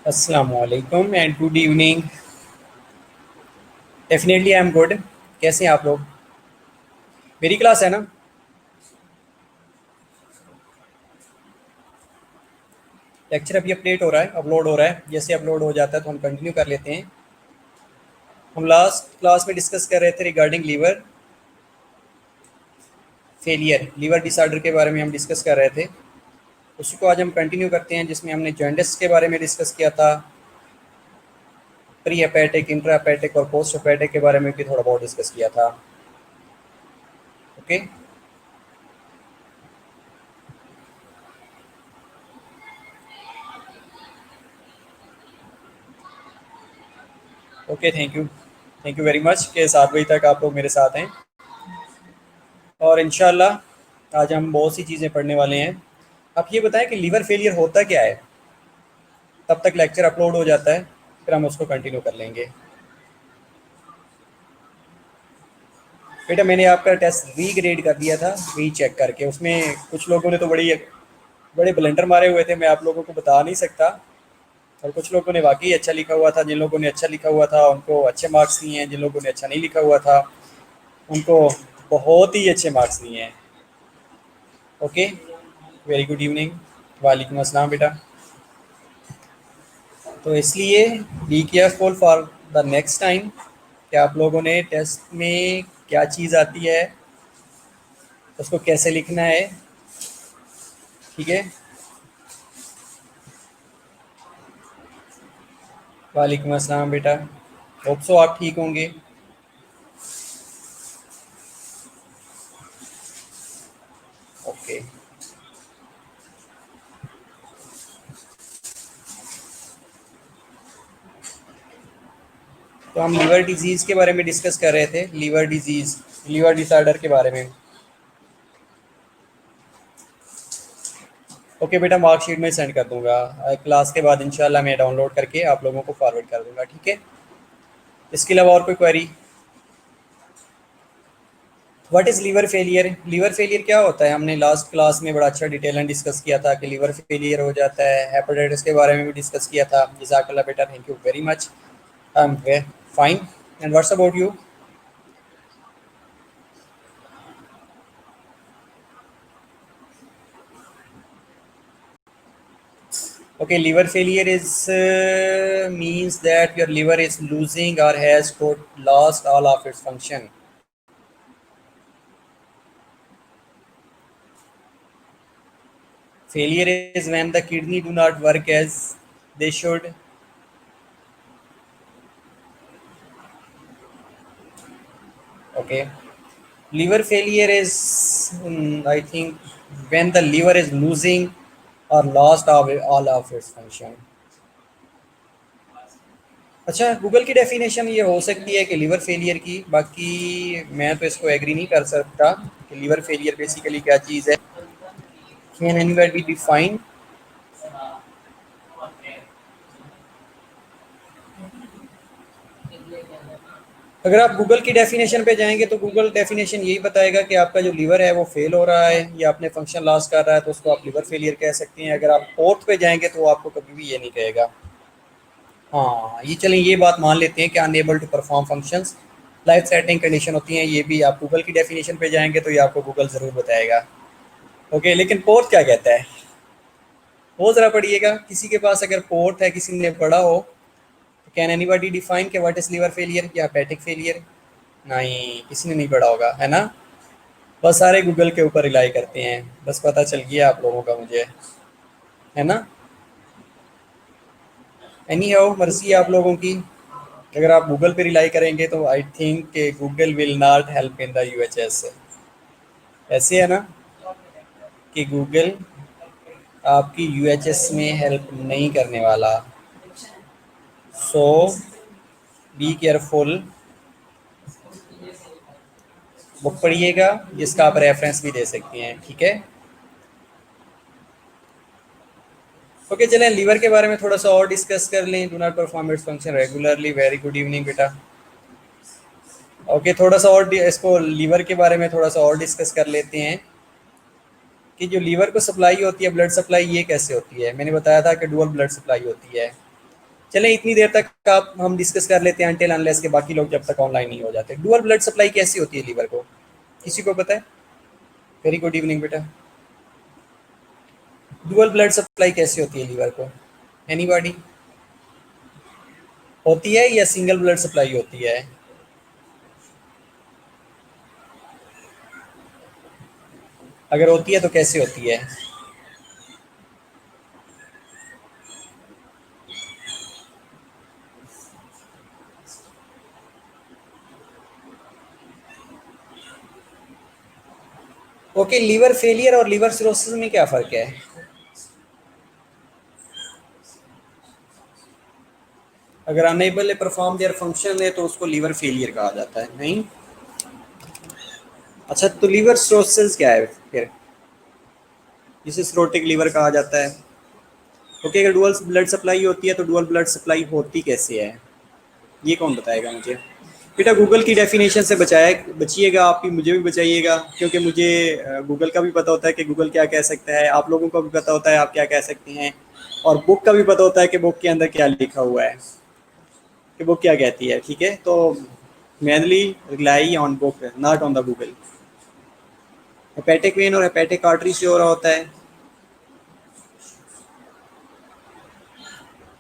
अस्सलामुअलैकुम and good evening. Definitely I am good. कैसे हैं आप लोग? मेरी क्लास है ना? लेक्चर अभी अपडेट हो रहा है, अपलोड हो रहा है। जैसे अपलोड हो जाता है तो हम कंटिन्यू कर लेते हैं। हम लास्ट क्लास में डिस्कस कर रहे थे regarding liver failure, liver disorder के बारे में हम डिस्कस कर रहे थे। उसी को आज हम कंटिन्यू करते हैं, जिसमें हमने जॉन्डिस के बारे में डिस्कस किया था। प्री हेपेटिक, इंट्रा हेपेटिक और पोस्ट हेपेटिक के बारे में भी थोड़ा बहुत डिस्कस किया था। Okay okay, thank you very much कि 7 बजे तक आप लोग मेरे साथ हैं। और इंशाल्लाह आज हम बहुत सी चीज़ें पढ़ने वाले हैं। आप ये बताएं कि लीवर फेलियर होता क्या है? तब तक लेक्चर अपलोड हो जाता है, फिर हम उसको कंटिन्यू कर लेंगे। बेटा, मैंने आपका टेस्ट रीग्रेड कर दिया था, रीचेक करके। उसमें कुछ लोगों ने तो बड़े ब्लंडर मारे हुए थे, मैं आप लोगों को बता नहीं सकता। और कुछ लोगों ने वाकई अच्छा लिखा हुआ था। जिन लोगों ने अच्छा लिखा हुआ था उनको अच्छे मार्क्स दिए हैं, जिन लोगों ने अच्छा नहीं लिखा हुआ था उनको बहुत ही अच्छे मार्क्स दिए हैं। Okay, very good evening. वालेकुम अस्सलाम बेटा। तो इसलिए be careful for the next time कि आप लोगों ने टेस्ट में क्या चीज़ आती है, उसको कैसे लिखना है। ठीक है। वालेकुम अस्सलाम बेटा। होप सो आप ठीक होंगे। ओके, तो हम लीवर डिजीज़ के बारे में डिस्कस कर रहे थे। लीवर डिजीज़, लीवर डिसऑर्डर के बारे में। ओके बेटा, मार्कशीट में सेंड कर दूंगा। क्लास के बाद इंशाल्लाह मैं डाउनलोड करके आप लोगों को फॉरवर्ड कर दूंगा। ठीक है। इसके अलावा और कोई query? What is liver failure? Liver failure क्या होता है? हमने लास्ट क्लास में बड़ा अच्छा डिटेल में डिस्कस किया था कि लीवर फेलियर हो जाता है। हेपेटाइटिस के बारे में भी डिस्कस किया था। जज़ाकल्लाह बेटा, thank you very much. I am fine. And what's about you? Okay, liver failure is means that your liver is losing or has got lost all of its function. Failure is when the kidney do not work as they should. Okay, liver failure is, I think, when the liver is losing or lost all of its function. अच्छा, Google की definition ये हो सकती है कि liver failure की, बाकी मैं तो इसको एग्री नहीं कर सकता कि लीवर फेलियर बेसिकली क्या चीज़ है। Can anybody define? अगर आप गूगल की डेफिनेशन पे जाएंगे तो गूगल डेफिनेशन यही बताएगा कि आपका जो लीवर है वो फेल हो रहा है या अपने फंक्शन लॉस कर रहा है, तो उसको आप लीवर फेलियर कह सकते हैं। अगर आप फोर्थ पे जाएंगे तो वो आपको कभी भी ये नहीं कहेगा। हाँ, ये चलें, ये बात मान लेते हैं कि unable to perform functions life threatening condition होती हैं। ये भी आप गूगल की डेफिनेशन पे जाएंगे तो ये आपको गूगल ज़रूर बताएगा। ओके, लेकिन पोर्थ क्या कहता है वो ज़रा पढ़िएगा। किसी के पास अगर पोर्थ है, किसी ने पढ़ा हो, कैन एनीबॉडी डिफाइन के व्हाट इज़ लीवर फेलियर या हेपेटिक फेलियर? नहीं, किसी ने नहीं पढ़ा होगा, है ना। बस सारे गूगल के ऊपर रिलाई करते हैं। बस पता चल गया आप लोगों का मुझे, है ना। एनी हाउ, मर्जी है आप लोगों की। अगर आप गूगल पे रिलाई करेंगे तो आई थिंक कि Google will not help in the UHS. ऐसे है ना कि गूगल आपकी यूएचएस में हेल्प नहीं करने वाला। सो बी केयरफुल। बुक पढ़िएगा जिसका आप रेफरेंस भी दे सकती हैं। ठीक है। ओके, चलें लीवर के बारे में थोड़ा सा और डिस्कस कर लें। Do not perform its function regularly. Very good evening बेटा। ओके, थोड़ा सा और इसको लीवर के बारे में थोड़ा सा और डिस्कस कर लेते हैं कि जो लीवर को सप्लाई होती है, ब्लड सप्लाई, ये कैसे होती है। मैंने बताया था कि डुअल ब्लड सप्लाई होती है। चले इतनी देर तक आप हम डिस्कस कर लेते हैं अनटिल अनलेस के बाकी लोग जब तक ऑनलाइन नहीं हो जाते। डुअल ब्लड सप्लाई कैसी होती है लीवर को, किसी को पता है? वेरी गुड इवनिंग बेटा। डुअल ब्लड सप्लाई कैसी होती है लीवर को, एनीबॉडी? होती है या सिंगल ब्लड सप्लाई होती है? अगर होती है तो कैसे होती है? ओके, लीवर फेलियर और लीवर सिरोसिस में क्या फ़र्क है? अगर अनेबल परफॉर्म देयर फंक्शन है तो उसको लीवर फेलियर कहा जाता है, नहीं? अच्छा, तो लीवर सिरोसिस क्या है फिर, जिसे सिरोटिक लीवर कहा जाता है? ओके, अगर डुअल ब्लड सप्लाई होती है तो डुअल ब्लड सप्लाई होती कैसे है, ये कौन बताएगा मुझे? बेटा गूगल की डेफिनेशन से बचिएगा, आप भी मुझे भी बचाइएगा, क्योंकि मुझे गूगल का भी पता होता है कि गूगल क्या कह सकता है, आप लोगों को भी पता होता है आप क्या कह सकते हैं, और बुक का भी पता होता है कि बुक के अंदर क्या लिखा हुआ है, कि बुक क्या कहती है। ठीक है, तो mainly rely on book not on the Google. Hepatic vein और हेपेटिक आर्टरी से हो रहा होता है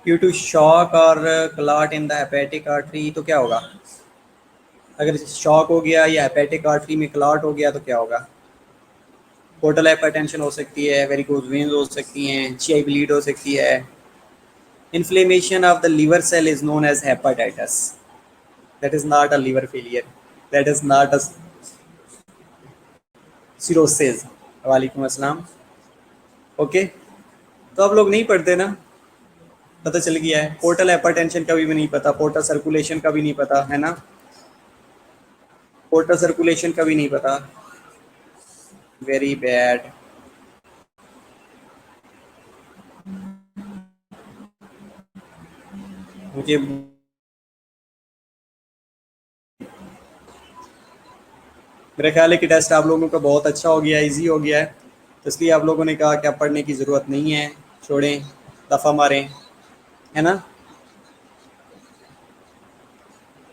ड्यू टू शॉक और clot in the hepatic artery, तो क्या होगा? अगर शॉक हो गया या हेपेटिक आर्टरी में क्लॉट हो गया तो क्या होगा? पोर्टल हाइपरटेंशन हो सकती है, वेरिकोज वेन्स हो सकती हैं, जीआई ब्लीड हो सकती है। Inflammation of the liver cell is known as hepatitis, that is not a liver failure, that is not a cirrhosis. वालेकुम अस्सलाम। ओके, तो आप लोग नहीं पढ़ते ना, पता चल गया है। पोर्टल हाइपरटेंशन का भी नहीं पता, पोर्टल सर्कुलेशन का भी नहीं पता है ना, पोर्टल सर्कुलेशन का भी नहीं पता, वेरी बैड। मुझे मेरा ख्याल है कि टेस्ट आप लोगों का बहुत अच्छा हो गया, इजी हो गया है, तो इसलिए आप लोगों ने कहा कि अब पढ़ने की ज़रूरत नहीं है, छोड़ें, दफ़ा मारें, है ना?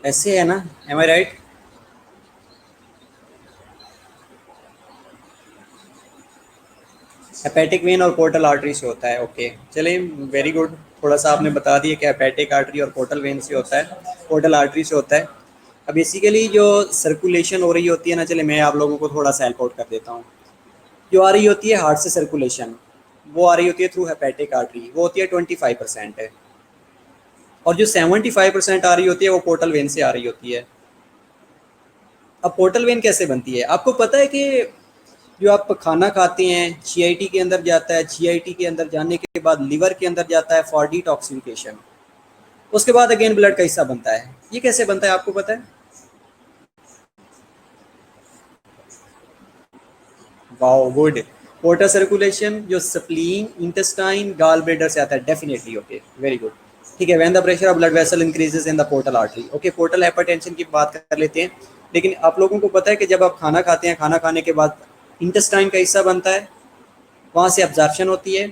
ऐसे है ना, am I right? Hepatic vein और पोर्टल आर्टरी से होता है। ओके, चलिए वेरी गुड, थोड़ा सा आपने बता दिया कि हेपेटिक आर्टरी और पोर्टल वेन से होता है, पोर्टल आर्टरी से होता है। अब बेसिकली जो सर्कुलेशन हो रही होती है ना, चले मैं आप लोगों को थोड़ा सा हेल्प आउट कर देता हूँ। जो आ रही होती है हार्ट से सर्कुलेशन, वो आ रही होती है थ्रू हेपेटिक आर्टरी, वो होती है 25% है, और जो 75% आ रही होती है वो पोर्टल वेन से आ रही होती है। अब पोर्टल वेन कैसे बनती है, आपको पता है कि जो आप खाना खाते हैं जीआईटी के अंदर जाता है, जीआईटी के अंदर जाने के बाद लिवर के अंदर जाता है फॉर डिटॉक्सिफिकेशन, उसके बाद अगेन ब्लड का हिस्सा बनता है। ये कैसे बनता है आपको पता है? Wow good. पोर्टल सर्कुलेशन जो स्प्लीन, इंटेस्टाइन, गॉल ब्लैडर से आता है, डेफिनेटली। Okay, very good. ठीक है, when the pressure of blood vessel increases in the portal artery. Okay, portal hypertension की बात कर लेते हैं, लेकिन आप लोगों को पता है कि जब आप खाना खाते हैं, खाना खाने के बाद इंटेस्टाइन का हिस्सा बनता है, वहाँ से अब्जॉर्प्शन होती है,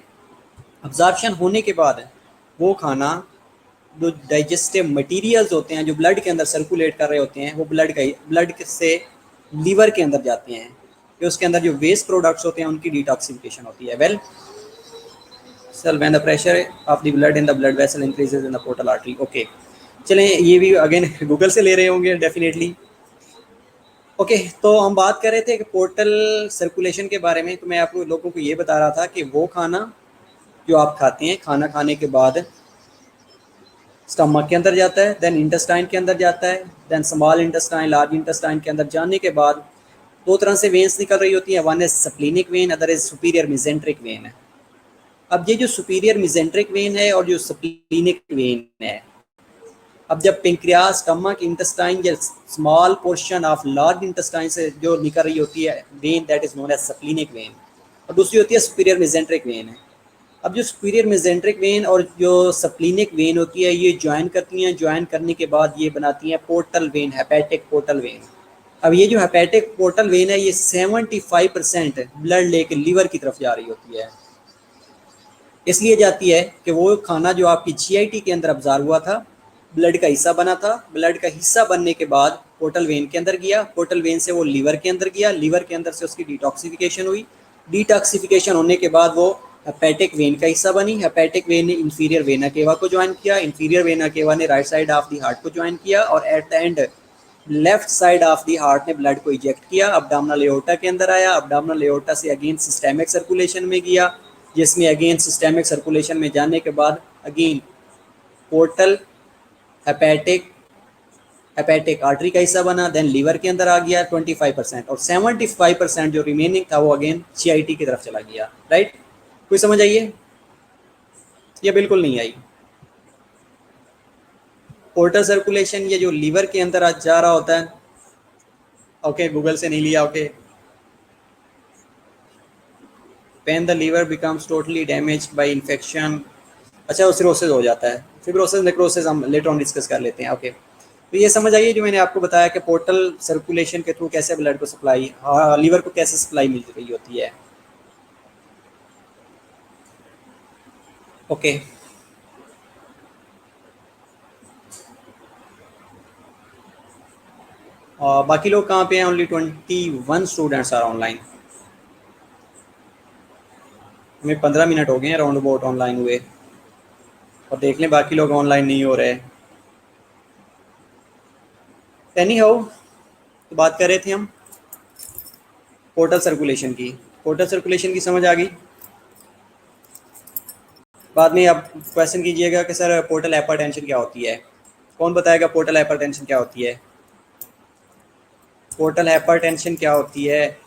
अब्जॉर्प्शन होने के बाद वो खाना, जो डाइजेस्टिव मटेरियल्स होते हैं जो ब्लड के अंदर सर्कुलेट कर रहे होते हैं, वो ब्लड से लीवर के अंदर जाते हैं, कि उसके अंदर जो वेस्ट प्रोडक्ट्स होते हैं उनकी डिटॉक्सिफिकेशन होती है। Well cell when the pressure of the blood in the blood vessel increases in the portal artery. Okay, चलें ये भी अगेन गूगल से ले रहे होंगे डेफिनेटली। ओके, तो हम बात कर रहे थे कि पोर्टल सर्कुलेशन के बारे में, तो मैं आप लोगों को ये बता रहा था कि वो खाना जो आप खाते हैं, खाना खाने के बाद स्टमक के अंदर जाता है, देन इंटेस्टाइन के अंदर जाता है, then small intestine, large intestine के अंदर जाने के बाद दो तरह से वेन्स निकल रही होती हैं, one is splenic when, other is superior mesenteric when है। अब ये जो सुपीरियर मिजेंट्रिक वेन है और जो स्प्लीनिक वेन है, अब जब पेंक्रियास, स्टमक, इंटेस्टाइन या small portion of large intestine से जो निकल रही होती है vein, that is known as splenic vein, और दूसरी होती है सुपीरियर मिजेंट्रिक वेन है। अब जो सुपीरियर मेजेंट्रिक वेन और जो सप्लीनिक वेन होती है, ये ज्वाइन करती हैं, ज्वाइन करने के बाद ये बनाती हैं portal vein, hepatic portal vein. अब ये जो हेपेटिक पोर्टल वेन है, ये 75% ब्लड लेके लीवर की तरफ जा रही होती है। इसलिए जाती है कि वो खाना जो आपकी जीआईटी के अंदर ऑब्जर्व हुआ था, ब्लड का हिस्सा बना था, ब्लड का हिस्सा बनने के बाद पोर्टल वेन के अंदर गया, पोर्टल वेन से वो लीवर के अंदर गया, लीवर के अंदर से उसकी डिटॉक्सिफिकेशन हुई, डिटॉक्सिफिकेशन होने के बाद वो हेपेटिक वेन का हिस्सा बनी, हेपेटिक वेन ने इंफीरियर वेना केवा को ज्वाइन किया, इंफीरियर वेना केवा ने right side of the heart को ज्वाइन किया, और eight the and left side of the heart ने ब्लड को इजेक्ट किया, अब्डोमिनल एओर्टा के अंदर आया, अब्डोमिनल एओर्टा से अगेन सिस्टेमिक सर्कुलेशन में गया, जिसमें अगेन सिस्टेमिक सर्कुलेशन में जाने के बाद again portal hepatic hepatic artery का हिस्सा बना, देन लीवर के अंदर आ गया 25%, और 75% जो रिमेनिंग था वो अगेन सीआईटी की तरफ चला गया। राइट, कोई समझ आई है या बिल्कुल नहीं आई? पोर्टल सर्कुलेशन ये जो लीवर के अंदर आज जा रहा होता है, ओके गूगल से नहीं लिया, okay. when the liver becomes totally damaged by infection, अच्छा वो सिरोसिस हो जाता है, फिब्रोसिस नेक्रोसिस हम लेटर ऑन डिस्कस कर लेते हैं, ओके। तो ये समझ आइए जो मैंने आपको बताया कि पोर्टल सर्कुलेशन के थ्रू कैसे ब्लड को सप्लाई, लीवर को कैसे सप्लाई मिल रही होती है, ओके। बाकी लोग कहाँ पे हैं? Only 21 students are online. हमें 15 मिनट हो गए हैं राउंड अबाउट ऑनलाइन हुए, और देख लें बाकी लोग ऑनलाइन नहीं हो रहे। एनी हाउ, तो बात कर रहे थे हम पोर्टल सर्कुलेशन की। पोर्टल सर्कुलेशन की समझ आ गई? बाद में आप क्वेश्चन कीजिएगा कि सर पोर्टल हाइपरटेंशन क्या होती है, कौन बताएगा पोर्टल हाइपरटेंशन क्या होती है? पोर्टल हाइपरटेंशन क्या होती है?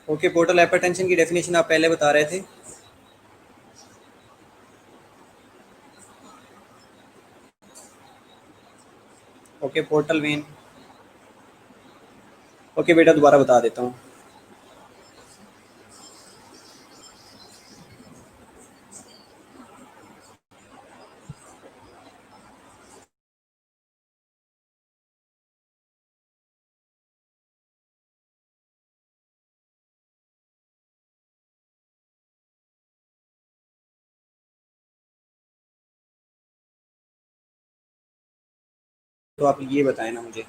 ओके, पोर्टल हाइपरटेंशन की डेफिनेशन आप पहले बता रहे थे। ओके, पोर्टल वेन, ओके बेटा दोबारा बता देता हूँ। तो आप ये बताएं ना मुझे।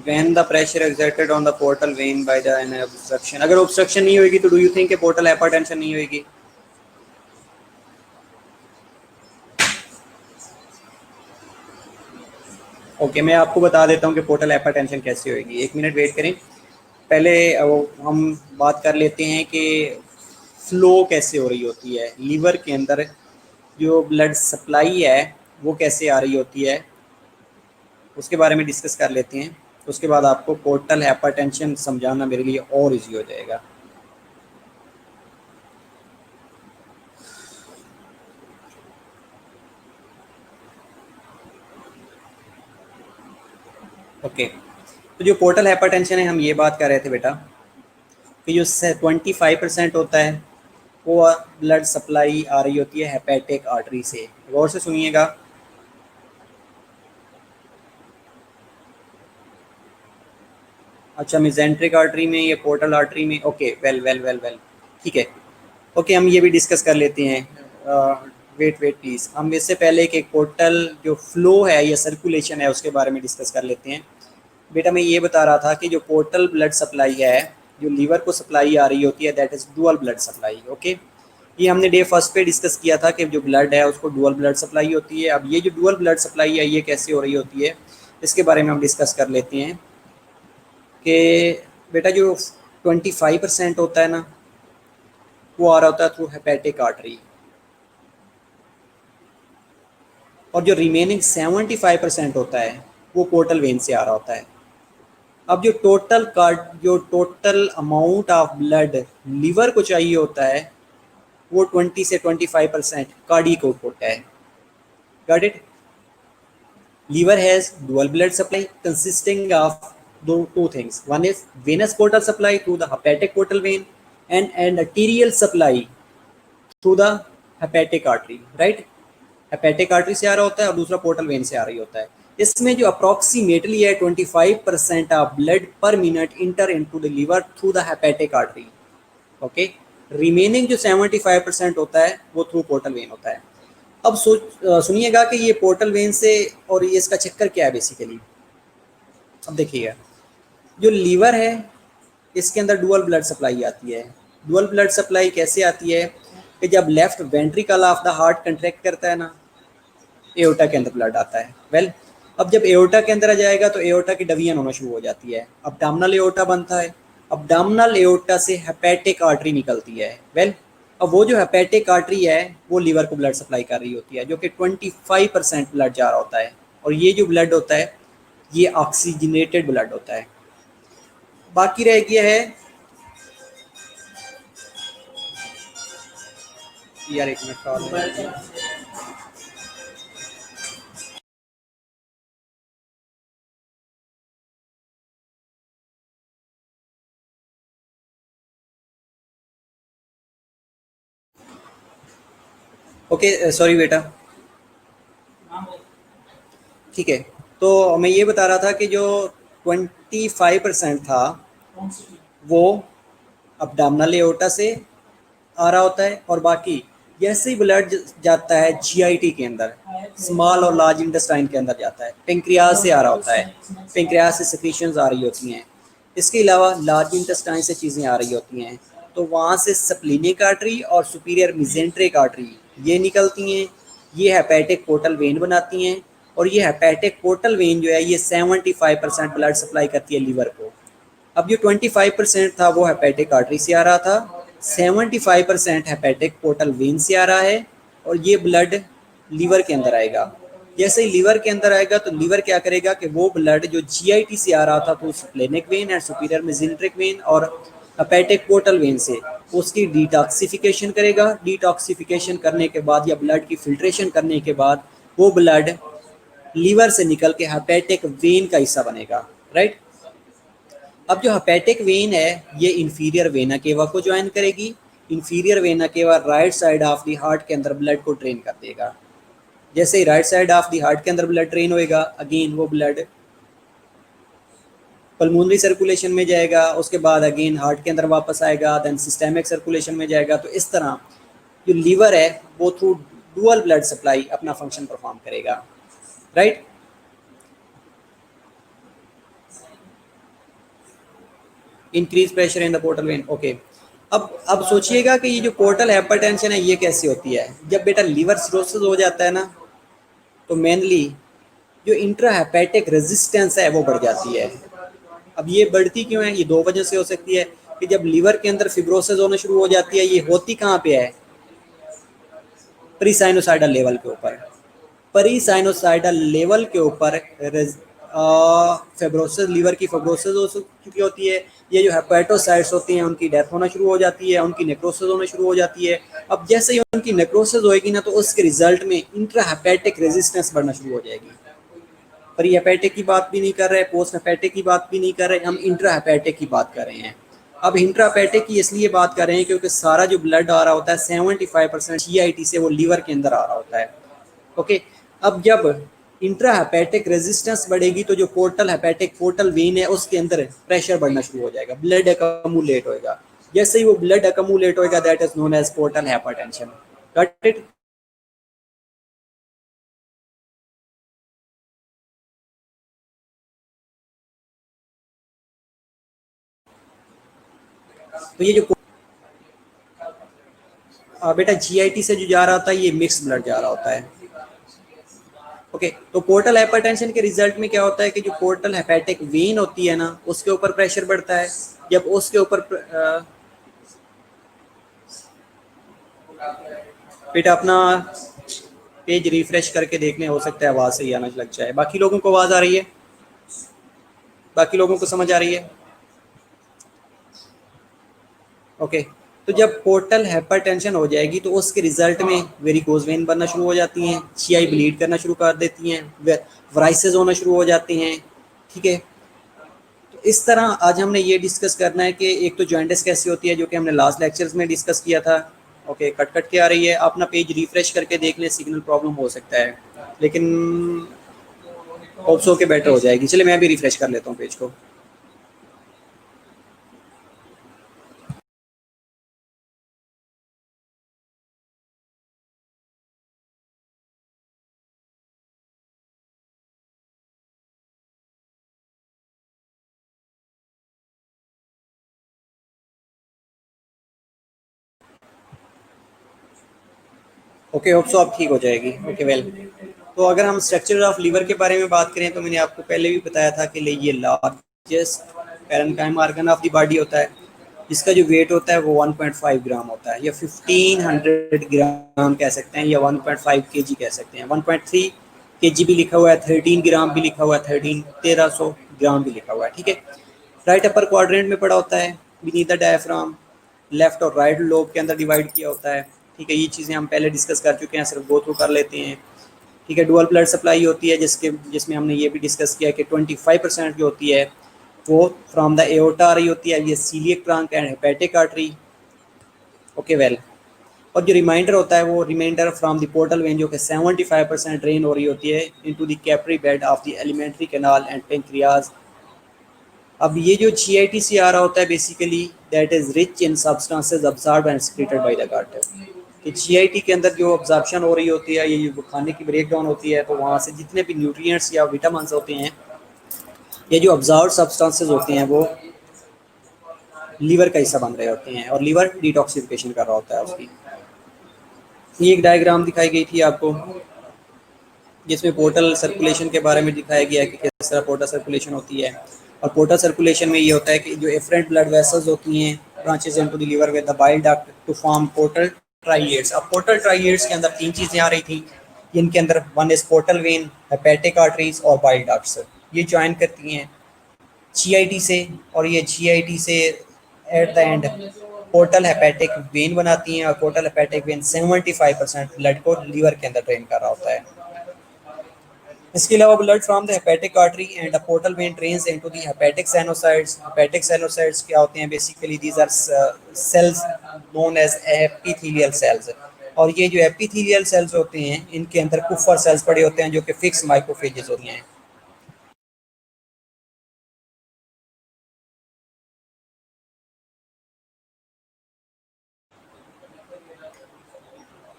When the pressure exerted on the portal vein by the an obstruction, अगर obstruction नहीं होगी तो do you think कि portal hypertension नहीं होगी? ओके, मैं आपको बता देता हूँ कि पोर्टल हाइपरटेंशन कैसे होगी। एक मिनट वेट करें, पहले हम बात कर लेते हैं कि फ्लो कैसे हो रही होती है लीवर के अंदर, जो ब्लड सप्लाई है वो कैसे आ रही होती है, उसके बारे में डिस्कस कर लेते हैं। उसके बाद आपको पोर्टल हाइपरटेंशन समझाना मेरे लिए और इजी हो जाएगा। ओके, तो जो पोर्टल हाइपरटेंशन है, हम ये बात कर रहे थे बेटा कि जो 25% होता है वो ब्लड सप्लाई आ रही होती है हेपेटिक आर्टरी से। गौर से सुनिएगा, अच्छा मेसेंट्रिक आर्टरी में या पोर्टल आर्टरी में, okay well well well well, ठीक है। ओके, हम ये भी डिस्कस कर लेते हैं। वेट वेट प्लीज़, हम इससे पहले कि पोर्टल जो फ्लो है या सर्कुलेशन है उसके बारे में डिस्कस कर लेते हैं। बेटा मैं ये बता रहा था कि जो पोर्टल ब्लड सप्लाई है, जो लीवर को सप्लाई आ रही होती है, that is dual blood supply, okay. ये हमने डे फर्स्ट पे डिस्कस किया था कि जो ब्लड है उसको डुअल ब्लड सप्लाई होती है। अब ये जो डुअल ब्लड सप्लाई है ये कैसे हो रही होती है, इसके बारे में हम डिस्कस कर लेते हैं कि बेटा जो 25% होता है ना वो आ रहा होता है थ्रू हेपेटिक आर्टरी, और जो रिमेनिंग 75% होता है वो पोर्टल वेन से आ रहा होता है। अब जो total amount of blood liver को चाहिए होता है वो 20 से 25% कार्डियक आउटपुट है। Got it? Liver has dual blood supply consisting of two things. One is venous portal supply through the hepatic portal vein and arterial supply through the hepatic artery, right? Hepatic artery से आ रहा होता है और दूसरा portal vein से आ रही होता है। इसमें जो अप्रोक्सीमेटली है 25% of blood per minute enter into the liver through the hepatic artery. Okay, remaining जो 75% होता है वो थ्रू पोर्टल वेन होता है। अब सुनिएगा कि ये पोर्टल वेन से और ये इसका चक्कर क्या है बेसिकली। अब देखिएगा, जो लीवर है इसके अंदर डुअल ब्लड सप्लाई आती है। डुअल ब्लड सप्लाई कैसे आती है कि जब left ventricle of the heart contract करता है ना, एओर्टा के अंदर ब्लड आता है। वेल, अब जब एओर्टा के अंदर आ जाएगा तो एओर्टा की डवियन होना शुरू हो जाती है, अब्डामनल एओर्टा बनता है। अब्डामनल एओर्टा से हेपेटिक आर्टरी निकलती है। वेल, अब वो जो हेपेटिक आर्टरी है वो लीवर को ब्लड सप्लाई कर रही होती है, जो कि 25% ब्लड जा रहा होता है। और ये जो ब्लड होता है ये ऑक्सीजनेटेड ब्लड होता है। बाकी रह गया है यार, एक मिनट कॉल है। ओके, सॉरी बेटा। ठीक है, तो मैं ये बता रहा था कि जो 25% था वो अब्डामनल एओर्टा से आ रहा होता है, और बाकी जैसे ही ब्लड जाता है जीआईटी के अंदर, स्मॉल और लार्ज इंटेस्टाइन के अंदर जाता है, पेंक्रियाज से आ रहा होता है, पेंक्रियाज से सिक्रीशंस आ रही होती हैं। इसके अलावा लार्ज इंटेस्टाइन से चीज़ें आ रही होती हैं, तो वहाँ से स्प्लीनिक आर्टरी और सुपीरियर मिजेंट्रिक आर्टरी ये निकलती हैं, ये हेपेटिक पोर्टल वेन बनाती हैं। और ये हेपेटिक पोर्टल वेन जो है ये 75% ब्लड सप्लाई करती है लीवर को। अब जो 25% था वो हेपेटिक आर्टरी से आ रहा था, 75% हेपेटिक पोर्टल वेन से आ रहा है, और ये ब्लड लीवर के अंदर आएगा। जैसे ही लीवर के अंदर आएगा तो लीवर क्या करेगा कि वो ब्लड जो जीआईटी से आ रहा था तो splenic when and superior mesenteric when और हेपेटिक पोर्टल वेन से उसकी डिटॉक्सिफिकेशन करेगा। डिटॉक्सिफिकेशन करने के बाद या ब्लड की फिल्ट्रेशन करने के बाद वो ब्लड लीवर से निकल के हेपेटिक वेन का हिस्सा बनेगा, राइट। अब जो हेपेटिक वेन है ये इंफीरियर वेना केवा को ज्वाइन करेगी। Inferior vena cava right side of the heart के अंदर ब्लड को ड्रेन कर देगा। जैसे ही right side of the heart के अंदर ब्लड ड्रेन होएगा, अगेन वो ब्लड पल्मोनरी सर्कुलेशन में जाएगा, उसके बाद अगेन हार्ट के अंदर वापस आएगा, देन सिस्टेमिक सर्कुलेशन में जाएगा। तो इस तरह जो लीवर है वो थ्रू डुअल ब्लड सप्लाई अपना फंक्शन परफॉर्म करेगा, right. Increase pressure in the portal when. Okay, अब सोचिएगा कि ये जो पोर्टल हाइपरटेंशन है ये कैसे होती है। जब बेटा लीवर सिरोसिस हो जाता है ना, तो मेनली जो इंट्रा हेपेटिक रेजिस्टेंस है वो बढ़ जाती है। अब ये बढ़ती क्यों है? ये दो वजह से हो सकती है कि जब लीवर के अंदर फिब्रोसिस होना शुरू हो जाती है, ये होती कहाँ पे है? प्रीसाइनोसाइडल लेवल के ऊपर। प्रीसाइनोसाइडल लेवल के ऊपर फेब्रोसिस, लीवर की फेब्रोसिस हो चुकी होती है। ये जो हेपेटोसाइट्स होती हैं उनकी डेथ होना शुरू हो जाती है, उनकी नेक्रोसिस होना शुरू हो जाती है। अब जैसे ही उनकी नेक्रोसिस होएगी ना, तो उसके रिजल्ट में इंट्रा हेपेटिक रेजिस्टेंस बढ़ना शुरू हो जाएगी। प्री हेपेटिक की बात भी नहीं कर रहे, पोस्ट हेपेटिक की बात भी नहीं कर रहे, हम इंट्रा हेपेटिक की बात कर रहे हैं। अब इंट्रा हेपेटिक की इसलिए बात कर रहे हैं क्योंकि सारा जो ब्लड आ रहा होता है 75% जीआईटी से वो लीवर के अंदर आ रहा होता है। ओके, अब जब इंट्रा हेपेटिक रेजिस्टेंस बढ़ेगी तो जो पोर्टल हेपेटिक पोर्टल वेन है उसके अंदर प्रेशर बढ़ना शुरू हो जाएगा, ब्लड अकमुलेट होएगा। जैसे ही वो ब्लड अकमुलेट होएगा, that is known as portal hypertension. Got it? तो ये जो बेटा जीआईटी से जो जा रहा होता है ये मिक्स ब्लड जा रहा होता है। ओके, तो पोर्टल हाइपरटेंशन के रिजल्ट में क्या होता है कि जो पोर्टल हेपेटिक वेन होती है ना उसके ऊपर प्रेशर बढ़ता है। जब उसके ऊपर बेटा अपना पेज रिफ्रेश करके देखने, हो सकता है आवाज़ सही आना लग जाए। बाकी लोगों को आवाज़ आ रही है? बाकी लोगों को समझ आ रही है? ओके, तो जब पोर्टल हाइपरटेंशन हो जाएगी तो उसके रिजल्ट में वेरिकोज वेन बनना शुरू हो जाती हैं, GI ब्लीड करना शुरू कर देती हैं, वराइसेस होना शुरू हो जाते हैं। ठीक है, तो इस तरह आज हमने ये डिस्कस करना है कि एक तो जॉइंटिस कैसी होती है, जो कि हमने लास्ट लेक्चर्स में डिस्कस किया था। ओके, कट कट के आ रही है, अपना पेज रिफ्रेश करके देख लें, सिग्नल प्रॉब्लम हो सकता है, लेकिन होप सो के बेटर हो जाएगी। चलिए मैं भी रिफ्रेश कर लेता हूँ पेज को। ओके, होप सो अब ठीक हो जाएगी। ओके वेल, तो अगर हम स्ट्रक्चर ऑफ लीवर के बारे में बात करें तो मैंने आपको पहले भी बताया था कि ये largest parenchyme organ of the body होता है, जिसका जो वेट होता है वो 1.5 ग्राम होता है, या 1500 ग्राम कह सकते हैं, या 1.5 केजी कह सकते हैं। 1.3 केजी भी लिखा हुआ है, 13 ग्राम भी लिखा हुआ है, 1300 ग्राम भी लिखा हुआ है। ठीक है, राइट अपर क्वाड्रेंट में पड़ा होता है, बीनीथ द डायफ्राम, लेफ्ट और राइट लोब के अंदर डिवाइड किया होता है। ठीक है, ये चीज़ें हम पहले डिस्कस कर चुके हैं, सिर्फ गो थ्रू कर लेते हैं। ठीक है, डुअल ब्लड सप्लाई होती है, जिसमें हमने ये भी डिस्कस किया कि 25% जो होती है वो फ्रॉम द एओर्टा आ रही होती है, ये celiac trunk and hepatic artery. Okay well, और जो रिमाइंडर होता है वो reminder from the portal vein, जो कि 75% ड्रेन हो रही होती है into the capillary bed of the alimentary canal and pancreas. अब ये जो GITC आ रहा होता है basically that is rich in substances absorbed and secreted by the gut. कि GIT के अंदर जो अब्जॉर्प्शन हो रही होती है, ये जो खाने की ब्रेक डाउन होती है, तो वहाँ से जितने भी न्यूट्रिएंट्स या विटामिन होते हैं, ये जो अब्जॉर्ब सब्सटेंसेस होते हैं वो लीवर का हिस्सा बन रहे होते हैं, और लीवर डिटॉक्सिफिकेशन कर रहा होता है उसकी। ये एक डायग्राम दिखाई गई थी आपको, जिसमें पोर्टल सर्कुलेशन के बारे में दिखाया गया है कि किस तरह पोर्टल सर्कुलेशन होती है। और पोर्टल सर्कुलेशन में ये होता है कि जो एफरेंट ब्लड वेसल्स होती हैं branches into the liver with the bile duct to form portal triads. अब पोर्टल ट्राइएड्स के अंदर तीन चीज़ें आ रही थी, जिनके अंदर one is portal vein, hepatic arteries और बाइल डक्ट्स। ये ज्वाइन करती हैं GIT से, और ये GIT से at the end portal hepatic vein बनाती हैं, और पोर्टल हेपेटिक वेन 75% ब्लड को लीवर के अंदर ड्रेन कर रहा होता है। इसके अलावा blood from the hepatic artery and the portal vein drains into the hepatic sinusoids. Hepatic sinusoids क्या होते हैं? Basically these are sales known as epithelial cells. और ये जो एपिथेलियल सेल्स होते हैं, इनके अंदर कुफर सेल्स पड़े होते हैं, जो कि फिक्स माइक्रोफेजेस होती हैं।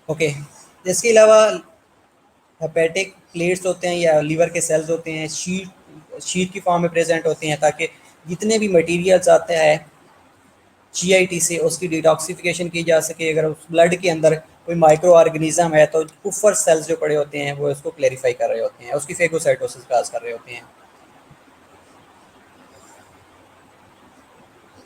ओके, इसके अलावा हेपेटिक प्लेट्स होते हैं या लीवर के सेल्स होते हैं, शीट की फॉर्म में प्रेजेंट होते हैं, ताकि जितने भी मटेरियल्स आते हैं GIT से उसकी डिटॉक्सिफिकेशन की जा सके। अगर उस ब्लड के अंदर कोई माइक्रो ऑर्गेनिज्म है तो कुफर सेल्स जो पड़े होते हैं वो इसको क्लेरिफाई कर रहे होते हैं, उसकी फेगोसाइटोसिस काज कर रहे होते हैं।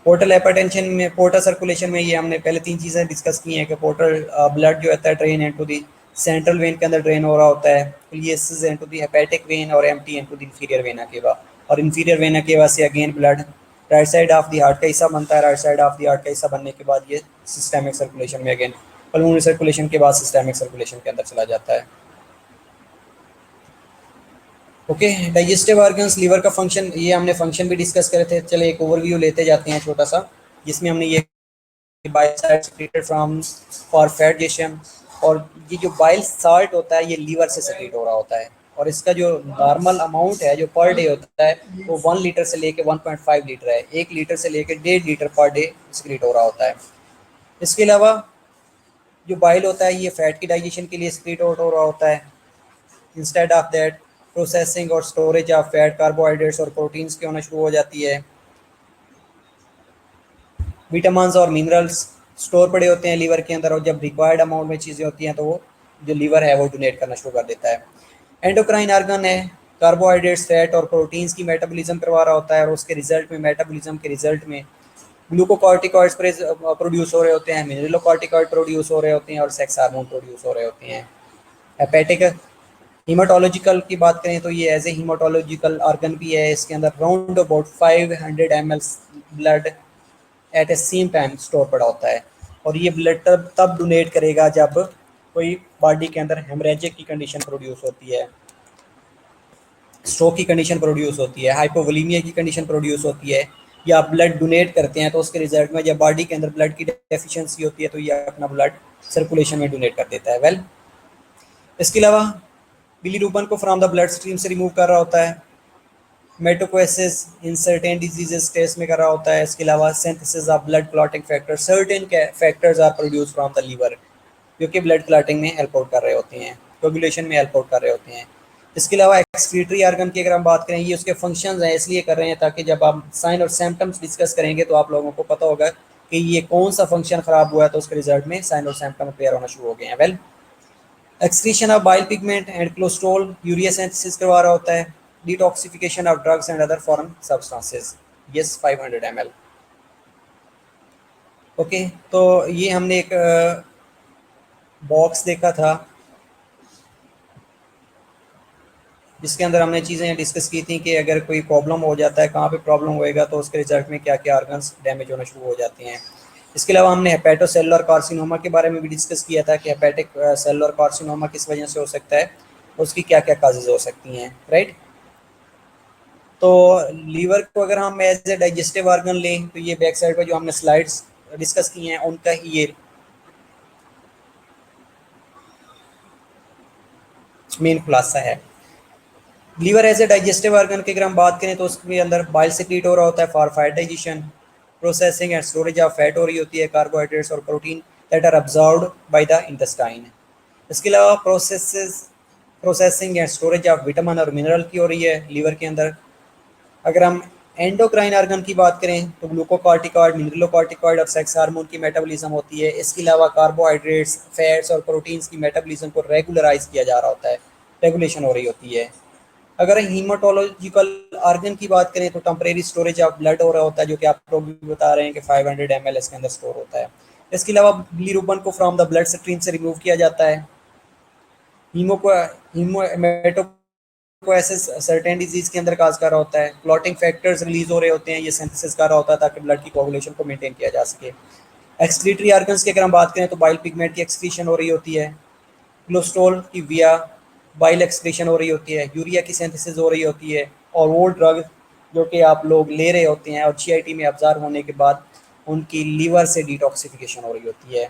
पोर्टल हाइपरटेंशन में, पोर्टल सर्कुलेशन में, ये हमने पहले तीन चीज़ें डिस्कस की हैं कि पोर्टल ब्लड जो होता है drain into the central vein के अंदर ड्रेन हो रहा होता है, इलियसिस इनटू दी हेपेटिक वेन, और empty into the inferior vena केवा। और इंफीरियर वेना केवा से again blood right side of the heart का हिस्सा बनता है। Right side of the heart का हिस्सा बनने के बाद ये सिस्टमिक सर्कुलेशन में अगेन पल्मोनरी सर्कुलेशन के बाद सिस्टमिक सर्कुलेशन के अंदर चला जाता है। ओके, डाइजेस्टिव ऑर्गन्स, लीवर का फंक्शन, ये हमने फंक्शन भी डिस्कस करे थे। चले एक ओवरव्यू लेते जाते हैं छोटा सा, जिसमें हमने ये bile salt secreted from for fat जेशन। और ये जो बाइल साल्ट होता है ये लीवर से सेक्रेट हो रहा होता है, और इसका जो नॉर्मल अमाउंट है जो पर डे होता है वो 1 लीटर से लेके 1.5 लीटर है। 1 लीटर से लेके 1.5 लीटर पर डे सेक्रेट हो रहा होता है। इसके अलावा जो बाइल होता है ये फैट की डाइजेशन के लिए सेक्रेट हो रहा होता है। इंस्टेड ऑफ दैट प्रोसेसिंग और स्टोरेज ऑफ फैट, कार्बोहाइड्रेट्स और प्रोटीन्स की होना शुरू हो जाती है। विटामिन्स और मिनरल्स स्टोर पड़े होते हैं लीवर के अंदर, और जब रिक्वायर्ड अमाउंट में चीज़ें होती हैं तो वो जो लीवर है वो डोनेट करना शुरू कर देता है। एंडोक्राइन ऑर्गन है, कार्बोहाइड्रेट्स, फैट और प्रोटीन्स की मेटाबॉलिज्म करवा रहा होता है, और उसके रिजल्ट में, मेटाबॉलिज्म के रिजल्ट में ग्लूकोकॉर्टिकॉइड्स प्रोड्यूस हो रहे होते हैं, मिनरलोकॉर्टिकॉइड प्रोड्यूस हो रहे होते हैं, और सेक्स हार्मोन प्रोड्यूस हो रहे होते हैं। हेपेटिक हीमाटोलॉजिकल की बात करें तो ये एज ए हीमाटोलॉजिकल ऑर्गन भी है। इसके अंदर round about 500 ml blood at a same time store पड़ा होता है। और ये ब्लड तब तब डोनेट करेगा जब कोई बॉडी के अंदर हेमरेजिक की कंडीशन प्रोड्यूस होती है, स्ट्रोक की कंडीशन प्रोड्यूस होती है, हाइपोवोलीमिया की कंडीशन प्रोड्यूस होती है, या आप ब्लड डोनेट करते हैं तो उसके रिजल्ट में जब बॉडी के अंदर ब्लड की डेफिशिएंसी होती है तो ये अपना ब्लड सर्कुलेशन में डोनेट कर देता है। वेल, इसके अलावा बिलीरुबिन को फ्रॉम द ब्लड स्ट्रीम से रिमूव कर रहा होता है, मेटोकोएसिस इन सर्टेन डिजीजेस टेस्ट में कर रहा होता है। इसके अलावा synthesis of blood clotting factor, certain factors are produce from the liver जो कि ब्लड क्लॉटिंग में हेल्प आउट कर रहे होते हैं, कोगुलेशन में हेल्प आउट कर रहे होते हैं। इसके अलावा एक्सक्रीटरी ऑर्गन की अगर हम बात करें, ये उसके फंक्शंस हैं, इसलिए कर रहे हैं ताकि जब आप साइन और सिम्टम्स डिस्कस करेंगे तो आप लोगों को पता होगा कि ये कौन सा फंक्शन खराब हुआ है तो उसके रिजल्ट में साइन और सिम्टम अपीयर होना शुरू हो गए हैं। Well, excretion of bile pigment and cholesterol, urea synthesis करवा रहा होता है, detoxification of drugs and other foreign substances. Yes, 500 ml। Okay, तो ये हमने एक बॉक्स देखा था जिसके अंदर हमने चीज़ें डिस्कस की थी कि अगर कोई प्रॉब्लम हो जाता है, कहाँ पे प्रॉब्लम होएगा तो उसके रिजल्ट में क्या क्या ऑर्गन्स डैमेज होना शुरू हो जाते हैं। इसके अलावा हमने हेपेटोसेलुलर कार्सिनोमा के बारे में भी डिस्कस किया था कि हेपेटिक सेलुलर कार्सिनोमा किस वजह से हो सकता है, उसकी क्या क्या काजेज हो सकती हैं, राइट। तो लीवर को अगर हम एज ए डाइजेस्टिव ऑर्गन लें तो ये बैक साइड पर जो हमने स्लाइड्स डिस्कस की हैं उनका ही ये मेन खुलासा है। Liver as a digestive organ की अगर हम बात करें तो उसके अंदर बाइल सेक्रीट हो रहा होता है for fat digestion, processing and storage of fat हो रही होती है, कार्बोहाइड्रेट्स और protein that are absorbed by the intestine. इसके अलावा processing and storage of vitamin और मिनरल की हो रही है लीवर के अंदर। अगर हम एंडोक्राइन ऑर्गन की बात करें तो ग्लूकोकॉर्टिकॉइड, मिनरलोकॉर्टिकॉइड और सेक्स हार्मोन की मेटाबॉलिज्म होती है। इसके अलावा कार्बोहाइड्रेट्स, फैट्स और प्रोटीन्स की मेटाबॉलिज्म को रेगुलराइज किया जा रहा होता है, रेगुलेशन हो रही होती है। अगर हीमाटोलॉजिकल ऑर्गन की बात करें तो टेम्परेरी स्टोरेज ऑफ ब्लड हो रहा होता है, जो कि आप लोग भी बता रहे हैं कि 500 ml इसके अंदर स्टोर होता है। इसके अलावा बिलीरुबिन को फ्रॉम द ब्लड स्ट्रीम से रिमूव किया जाता है। हेमेटोकोएसिस सर्टेन डिजीज के अंदर काज कर रहा होता है, क्लॉटिंग फैक्टर्स रिलीज हो रहे होते हैं, ये सिंथेसिस कर रहा होता है ताकि ब्लड की कोगुलेशन को मेंटेन किया जा सके। एक्सक्रीटरी ऑर्गन्स की अगर हम बात करें तो बाइल पिगमेंट की एक्सक्रीशन हो रही होती है, कोलेस्ट्रॉल की विया बाइल एक्सक्रीशन हो रही होती है, यूरिया की सिंथेसिस हो रही होती है, और वो ड्रग जो कि आप लोग ले रहे होते हैं और जीआईटी में ऑब्जर्व होने के बाद उनकी लीवर से डिटॉक्सिफिकेशन हो रही होती है।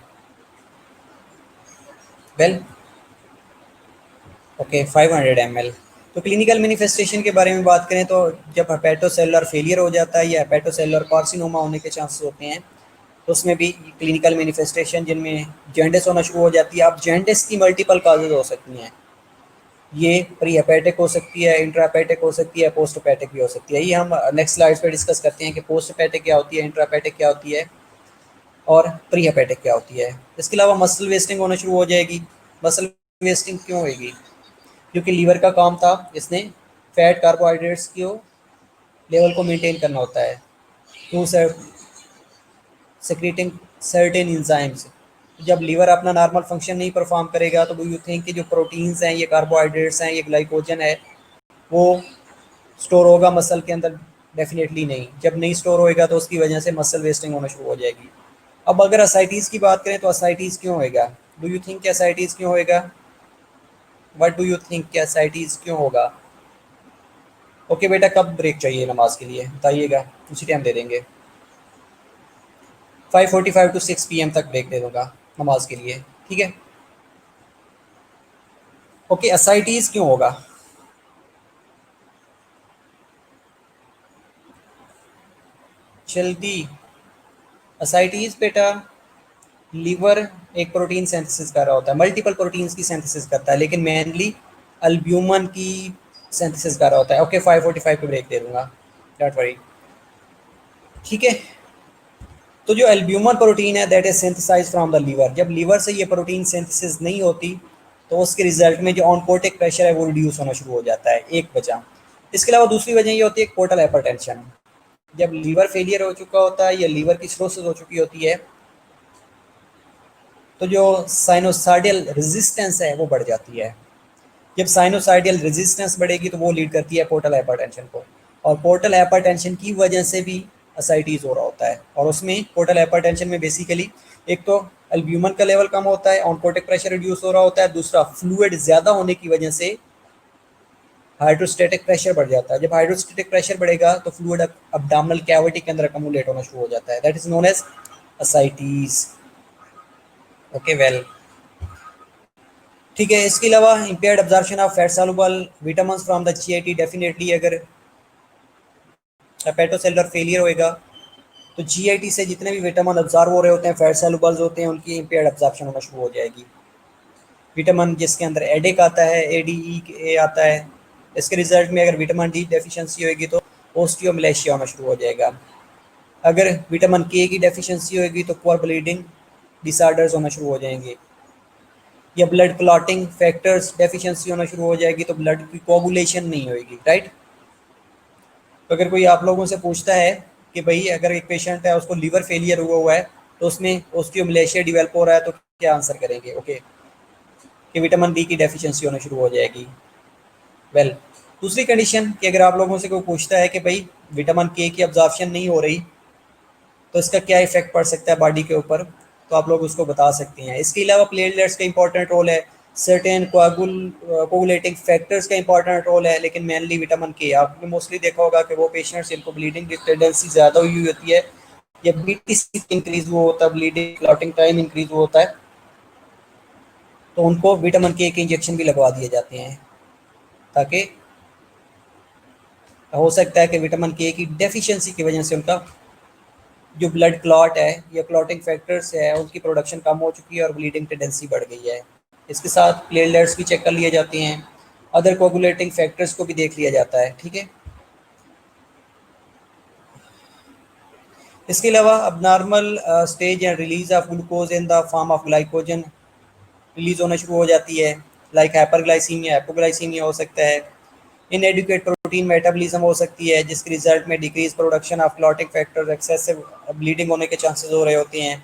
Well, okay, 500 ml। तो क्लिनिकल मैनिफेस्टेशन के बारे में बात करें तो जब हेपेटोसेलुलर फेलियर हो जाता है या हेपेटोसेलुलर कार्सिनोमा होने के चांसेस होते हैं तो उसमें भी क्लिनिकल मैनिफेस्टेशन जिनमें जॉन्डिस होना शुरू हो जाती है। अब जॉन्डिस की मल्टीपल काजेज हो सकती हैं, ये प्री हेपेटिक हो सकती है, इंट्राहेपेटिक हो सकती है, पोस्ट हेपेटिक भी हो सकती है। ये हम नेक्स्ट स्लाइड्स पे डिस्कस करते हैं कि पोस्ट हेपेटिक क्या होती है, इंट्राहेपेटिक क्या होती है और प्री हेपेटिक क्या होती है। इसके अलावा मसल वेस्टिंग होना शुरू हो जाएगी। मसल वेस्टिंग क्यों होगी? क्योंकि लीवर का काम था, इसने फैट कार्बोहाइड्रेट्स को लेवल को मेंटेन करना होता है टू सेक्रेटिंग सर्टेन इंजाइम्स। जब लीवर अपना नॉर्मल फंक्शन नहीं परफॉर्म करेगा तो यू थिंक कि जो प्रोटीन्स हैं, ये कार्बोहाइड्रेट्स हैं, ये ग्लाइकोजन है, वो स्टोर होगा मसल के अंदर? डेफिनेटली नहीं। जब नहीं स्टोर होएगा तो उसकी वजह से मसल वेस्टिंग होना शुरू हो जाएगी। अब अगर असाइटीज़ की बात करें तो असाइटीज़ क्यों होएगा? डू यू थिंक असाइटीज़ क्यों होएगा? व्हाट डू यू थिंक असाइटीज़ क्यों होगा? ओके बेटा, कब ब्रेक चाहिए नमाज के लिए बताइएगा, उसी टाइम दे देंगे। 5:45 to 6 PM तक ब्रेक दे दूंगा नमाज के लिए, ठीक है। ओके, असाइटीज़ क्यों होगा? जल्दी। असाइटीज़ बेटा, लीवर एक प्रोटीन सिंथेसिस कर रहा होता है, मल्टीपल प्रोटीन्स की सिंथेसिस करता है, लेकिन मेनली अल्ब्यूमन की सिंथेसिस कर रहा होता है। ओके, 5:45 पे ब्रेक दे दूंगा, डोंट वरी, ठीक है। तो जो एल्ब्यूमन प्रोटीन है that is synthesize from the liver, जब लीवर से ये प्रोटीन सिंथेसिस नहीं होती तो उसके रिजल्ट में जो ऑनकोटिक प्रेशर है वो रिड्यूस होना शुरू हो जाता है, एक वजह। इसके अलावा दूसरी वजह ये होती है पोर्टल हाइपरटेंशन। जब लीवर फेलियर हो चुका होता है या लीवर की सिरोसिस हो चुकी होती है तो जो साइनोसाइडियल रेजिस्टेंस है वो बढ़ जाती है। जब साइनोसाइडियल रेजिस्टेंस बढ़ेगी तो वो लीड करती है पोर्टल हाइपरटेंशन को, और पोर्टल हाइपरटेंशन की वजह से भी असाइटीज़ हो रहा होता है। और उसमें पोर्टल हाइपरटेंशन में बेसिकली एक तो एल्ब्यूमिन का लेवल कम होता है, ऑनकोटिक प्रेशर रिड्यूस हो रहा होता है, दूसरा फ्लूइड ज़्यादा होने की वजह से हाइड्रोस्टेटिक प्रेशर बढ़ जाता है। जब हाइड्रोस्टेटिक प्रेशर बढ़ेगा तो फ्लूइड अब्डोमिनल कैविटी के अंदर अकमुलेट होना शुरू हो जाता है, that is known as ascites. Okay well, ठीक है। इसके अलावा impaired absorption of fat soluble vitamins from the GIT, definitely अगर हेपेटोसेलुलर फेलियर होएगा तो जीआईटी से जितने भी विटामिन अब्जॉर्ब हो रहे होते हैं, फैट सॉल्युबल्स होते हैं, उनकी इम्पेयर्ड अब्जॉर्प्शन होना शुरू हो जाएगी। विटामिन जिसके अंदर एडिक आता है, एडीई आता है, इसके रिजल्ट में अगर विटामिन डी डेफिशिएंसी होगी तो ओस्टियोमलेशिया होना शुरू हो जाएगा। अगर विटामिन के की डेफिशिएंसी होगी तो पुअर ब्लीडिंग डिसऑर्डर्स होना शुरू हो जाएंगे, या ब्लड क्लॉटिंग फैक्टर्स डेफिशिएंसी होना शुरू हो जाएगी, तो ब्लड की कोगुलेशन नहीं होगी, राइट। तो अगर कोई आप लोगों से पूछता है कि भाई अगर एक पेशेंट है उसको लीवर फेलियर हुआ हुआ है तो उसमें ओस्टियोमलेशिया डिवेलप हो रहा है, तो क्या आंसर करेंगे? ओके, कि विटामिन डी की डेफिशिएंसी होना शुरू हो जाएगी। वेल, दूसरी कंडीशन कि अगर आप लोगों से कोई पूछता है कि भाई विटामिन के की अब्जॉर्प्शन नहीं हो रही तो इसका क्या इफेक्ट पड़ सकता है बॉडी के ऊपर, तो आप लोग उसको बता सकते हैं। इसके अलावा प्लेटलेट्स का इंपॉर्टेंट रोल है, सर्टेन कोगुलेटिंग फैक्टर्स का इंपॉर्टेंट रोल है, लेकिन मेनली विटामिन के। आपने मोस्टली देखा होगा कि वो पेशेंट्स जिनको ब्लीडिंग की टेंडेंसी ज़्यादा हुई होती है या बीटीसी इंक्रीज हुआ होता है, ब्लीडिंग क्लॉटिंग टाइम इंक्रीज हुआ होता है, तो उनको विटामिन के इंजेक्शन भी लगवा दिए जाते हैं, ताकि हो सकता है कि विटामिन के की डेफिशिएंसी की वजह से उनका जो ब्लड क्लॉट है या क्लॉटिंग फैक्टर्स है उनकी प्रोडक्शन कम हो चुकी है और ब्लीडिंग टेंडेंसी बढ़ गई है। इसके साथ प्लेटलेट्स भी चेक कर लिए जाते हैं, अदर कोगुलेटिंग फैक्टर्स को भी देख लिया जाता है, ठीक है। इसके अलावा अब normal stage and release of glucose in the form of glycogen release होना शुरू हो जाती है, लाइक हाइपरग्लाइसीमिया, हाइपोग्लाइसीमिया हो सकता है, इनएडिक्वेट प्रोटीन मेटाबॉलिज्म हो सकती है जिसके रिजल्ट में decrease production of clotting factor, excessive bleeding होने के चांसेस हो रहे होते हैं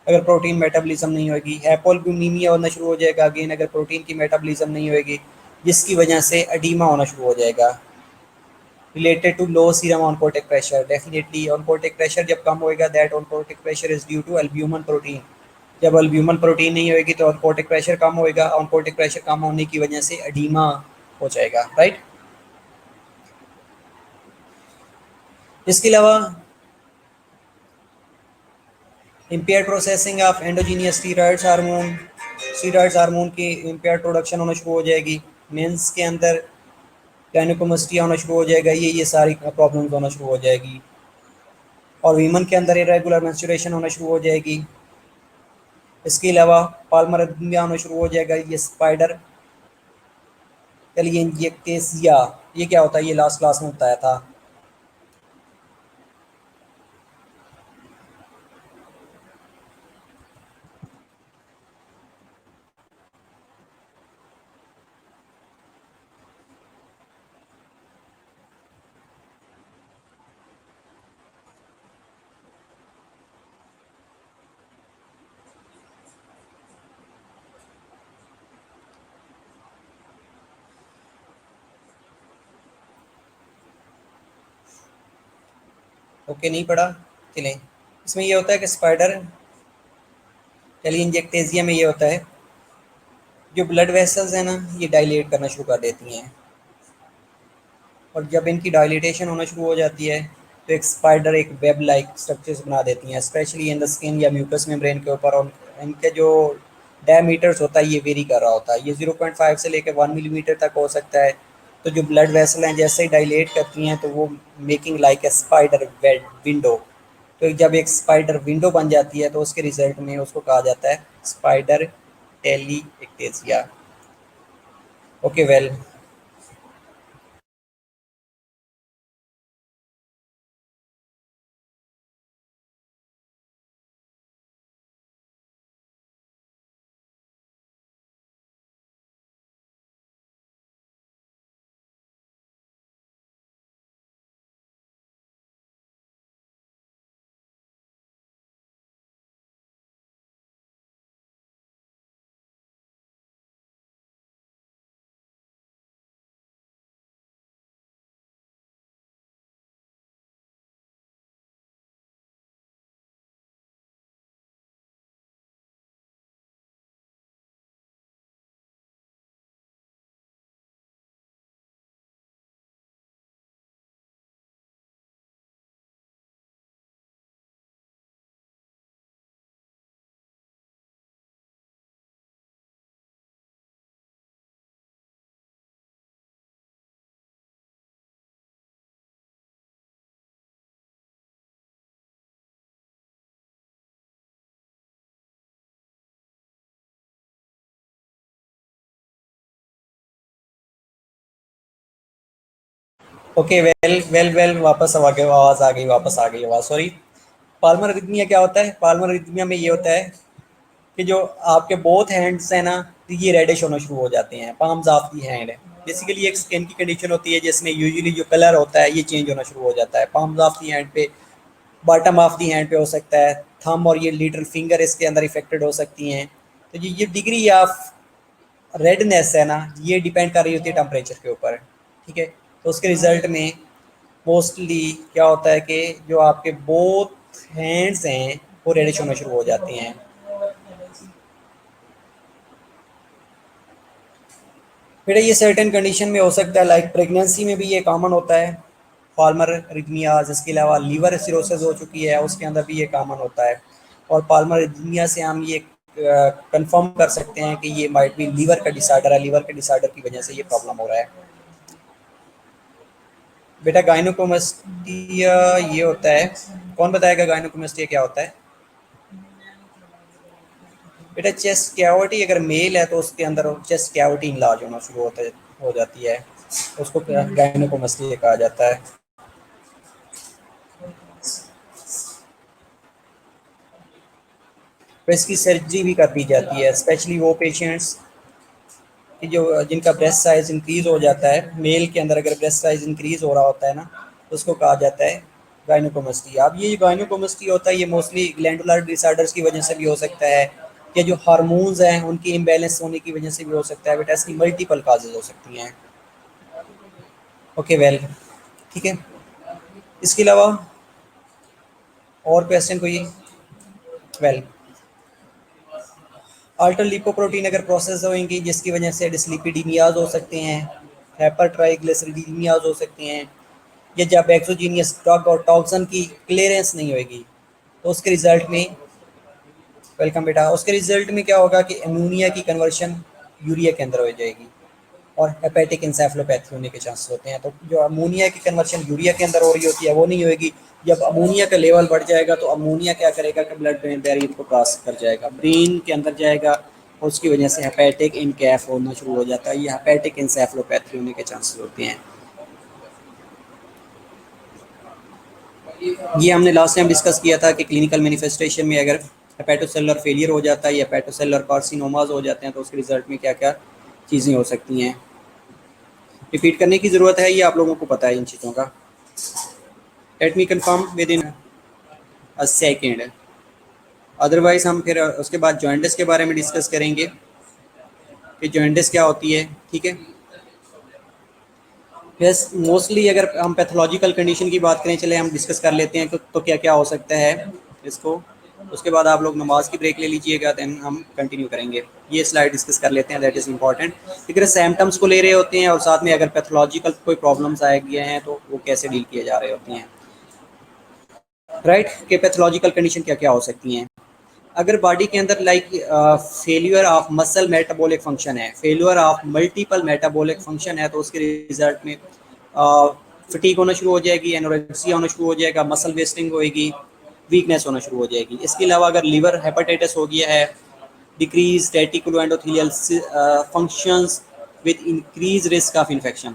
अगर प्रोटीन मेटाबॉलिज्म नहीं होगी। हाइपोअल्बुमिनिया होना शुरू हो जाएगा अगेन अगर प्रोटीन की मेटाबॉलिज्म नहीं होगी, जिसकी वजह से एडीमा होना शुरू हो जाएगा। Related to low serum oncotic pressure, definitely oncotic pressure जब कम होएगा, that oncotic pressure is due to albumin protein. जब एल्ब्यूमिन प्रोटीन नहीं होगी तो ऑनकोटिक प्रेशर कम होएगा, ऑनकोटिक प्रेशर कम होने की वजह से एडीमा हो जाएगा, राइट। इसके अलावा empire processing of endogenous steroids hormone की इम्पेयर प्रोडक्शन होना शुरू हो जाएगी, मेंस के अंदर गायनेकोमास्टिया होना शुरू हो जाएगा, ये सारी प्रॉब्लम्स होना शुरू हो जाएगी, और वीमन के अंदर इरेगुलर मेंस्ट्रुएशन होना शुरू हो जाएगी। इसके अलावा पाल्मरमिया होना शुरू हो जाएगा, ये स्पाइडर टेलिएंजिएक्टेसिया, ये क्या होता है, ये लास्ट क्लास में बताया था। ओके, नहीं पढ़ा, चलें। इसमें ये होता है कि स्पाइडर टेलिएंजिएक्टेसिया में ये होता है, जो ब्लड वेसल्स हैं ना ये डायलेट करना शुरू कर देती हैं, और जब इनकी डायलिटेशन होना शुरू हो जाती है तो एक स्पाइडर एक वेब लाइक स्ट्रक्चर्स बना देती हैं, स्पेशली इन द स्किन या म्यूकस मेम्ब्रेन के ऊपर, और इनके जो डायमीटर्स होता है ये वेरी कर रहा होता है, ये 0.5 से लेकर 1 मिलीमीटर तक हो सकता है। तो जो ब्लड वेसल हैं जैसे ही डायलेट करती हैं तो वो making like a spider web window, तो जब एक स्पाइडर विंडो बन जाती है तो उसके रिजल्ट में उसको कहा जाता है spider telangiectasia. Okay well. Okay, well well well, वापस आ गए, आवाज़ आ गई, वापस आ गई आवाज़, सॉरी। पाल्मर अरिथमिया क्या होता है? पाल्मर अरिथमिया में ये होता है कि जो आपके बोथ हैंड्स हैं ना, तो ये रेडिश होना शुरू हो जाते हैं, पाम्स ऑफ दी हैंड है। बेसिकली एक स्किन की कंडीशन होती है जिसमें यूजुअली जो कलर होता है ये चेंज होना शुरू हो जाता है। पाम्स ऑफ दी हैंड पे, बॉटम ऑफ दी हैंड पे हो सकता है, थंब और ये लिटिल फिंगर इसके अंदर इफेक्टेड हो सकती हैं। तो ये डिग्री ऑफ रेडनेस है ना, ये डिपेंड कर रही होती है टेम्परेचर के ऊपर, ठीक है। तो उसके रिजल्ट में मोस्टली क्या होता है कि जो आपके बोथ हैंड्स हैं वो रेडिश होना शुरू हो जाती हैं। फिर ये सर्टेन कंडीशन में हो सकता है, लाइक प्रेगनेंसी में भी ये कॉमन होता है, पाल्मर रिथमियाज। इसके अलावा लीवर सिरोसिस हो चुकी है उसके अंदर भी ये कॉमन होता है। और पाल्मर रिथमिया से हम ये कंफर्म कर सकते हैं कि ये माइट भी लीवर का डिसऑर्डर है, लीवर के डिसऑर्डर की वजह से ये प्रॉब्लम हो रहा है। बेटा गायनोकोमेस्टिया ये होता है, कौन बताएगा गायनोकोमेस्टिया क्या होता है? बेटा चेस्ट कैविटी अगर मेल है तो उसके अंदर चेस्ट कैविटी इनलार्ज होना शुरू होता है, हो जाती है, उसको गायनोकोमेस्टिया कहा जाता है। तो इसकी सर्जरी भी कर दी जाती है, स्पेशली वो पेशेंट्स कि जो जिनका ब्रेस्ट साइज इंक्रीज हो जाता है। मेल के अंदर अगर ब्रेस्ट साइज इंक्रीज हो रहा होता है ना, तो उसको कहा जाता है गायनोकोमेस्टिया। अब ये जो गायनोकोमेस्टिया होता है ये मोस्टली ग्लैंडुलर डिसऑर्डर्स की वजह से भी हो सकता है, या जो हार्मोन्स हैं उनकी इम्बैलेंस होने की वजह से भी हो सकता है। बेटा इसकी मल्टीपल काजेज हो सकती हैं। ओके, वेल, ठीक है। इसके अलावा और क्वेश्चन कोई? वेल, अल्टर लिपोप्रोटीन अगर प्रोसेस होंगी जिसकी वजह से डिस्लिपिडीमियाज हो सकते हैं, हाइपर ट्राइग्लिसरीडीमियाज हो सकते हैं, या जब एक्सोजीनियस ड्रग और टॉक्सिन की क्लियरेंस नहीं होगी तो उसके रिजल्ट में, वेलकम बेटा, उसके रिजल्ट में क्या होगा कि अमोनिया की कन्वर्शन यूरिया के अंदर हो जाएगी और हेपेटिक इंसेफलोपैथी होने के चांसेस होते हैं। तो जो अमोनिया की कन्वर्शन यूरिया के अंदर हो रही होती है वो नहीं होगी। जब अमोनिया का लेवल बढ़ जाएगा तो अमोनिया क्या करेगा कि ब्लड ब्रेन बैरियर को क्रॉस कर जाएगा, ब्रेन के अंदर जाएगा, और उसकी वजह से हेपेटिक इनकैफ होना शुरू हो जाता है, ये हेपेटिक इंसेफलोपैथी होने के चांसेस होते हैं। ये हमने लास्ट टाइम डिस्कस किया था कि क्लिनिकल मैनिफेस्टेशन में अगर हेपेटोसेलुलर फेलियर हो जाता है या हेपेटोसेलुलर कार्सिनोमाज हो जाते हैं तो उसके रिजल्ट में क्या क्या चीज़ें हो सकती हैं। रिपीट करने की ज़रूरत है, ये आप लोगों को पता है इन चीज़ों का। Let me confirm with in a second, otherwise हम फिर उसके बाद जॉइंटिस के बारे में डिस्कस करेंगे कि जॉइंटिस क्या होती है, ठीक है। यस, मोस्टली अगर हम पैथोलॉजिकल कंडीशन की बात करें, चले हम डिस्कस कर लेते हैं तो क्या क्या हो सकता है इसको। उसके बाद आप लोग नमाज की ब्रेक ले लीजिएगा, देन हम कंटिन्यू करेंगे। ये स्लाइड डिस्कस कर लेते हैं, दैट इज़ इंपॉर्टेंट। अगर सैम्पटम्स को ले रहे होते हैं और साथ में अगर पैथोलॉजिकल कोई प्रॉब्लम्स आए गए हैं तो वो कैसे डील किए जा रहे होते हैं, राइट। कि पैथोलॉजिकल कंडीशन क्या क्या हो सकती हैं। अगर बॉडी के अंदर like failure of muscle metabolic function है, failure of multiple metabolic function है, तो उसके रिजल्ट में फटीग होना शुरू हो जाएगी, एनोरेक्सिया होना शुरू हो जाएगा, मसल वेस्टिंग होएगी, वीकनेस होना शुरू हो जाएगी। इसके अलावा अगर लीवर हेपेटाइटिस हो गया है, decrease reticulo endothelial functions with increase risk of infection.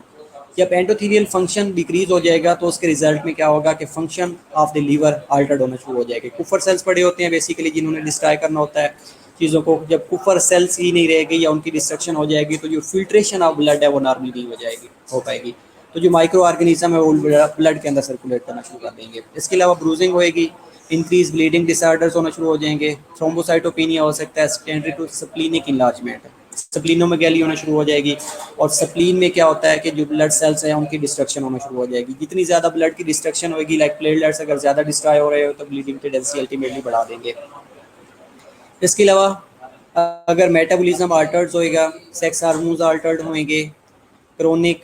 जब एंडोथेलियल फंक्शन डिक्रीज हो जाएगा तो उसके रिजल्ट में क्या होगा कि function of the liver altered होना शुरू हो जाएगा। कुफर सेल्स पड़े होते हैं बेसिकली जिन्होंने डिस्ट्रॉय करना होता है चीज़ों को। जब कुफर सेल्स ही नहीं रहेगी या उनकी डिस्ट्रक्शन हो जाएगी तो जो फिल्ट्रेशन ऑफ ब्लड है वो नॉर्मली नहीं हो पाएगी। तो जो माइक्रो ऑर्गेनिज्म है वो ब्लड के अंदर सर्कुलेट करना शुरू कर देंगे। इसके अलावा ब्रूजिंग होएगी, इंक्रीज ब्लीडिंग डिसऑर्डर्स होना शुरू हो जाएंगे, थ्रोम्बोसाइटोपेनिया हो सकता है, secondary to splenic enlargement, splenomegaly होना शुरू हो जाएगी। और स्प्लीन में क्या होता है कि जो ब्लड सेल्स हैं उनकी डिस्ट्रक्शन होना शुरू हो जाएगी। जितनी ज़्यादा ब्लड की डिस्ट्रक्शन होगी, लाइक प्लेटलेट्स अगर ज़्यादा डिस्ट्रॉय हो रहे हो तो ब्लीडिंग टेंडेंसी अल्टीमेटली बढ़ा देंगे। इसके अलावा अगर मेटाबॉलिज्म अल्टर्ड होएगा, सेक्स हार्मोन्स अल्टर्ड होंगे, क्रोनिक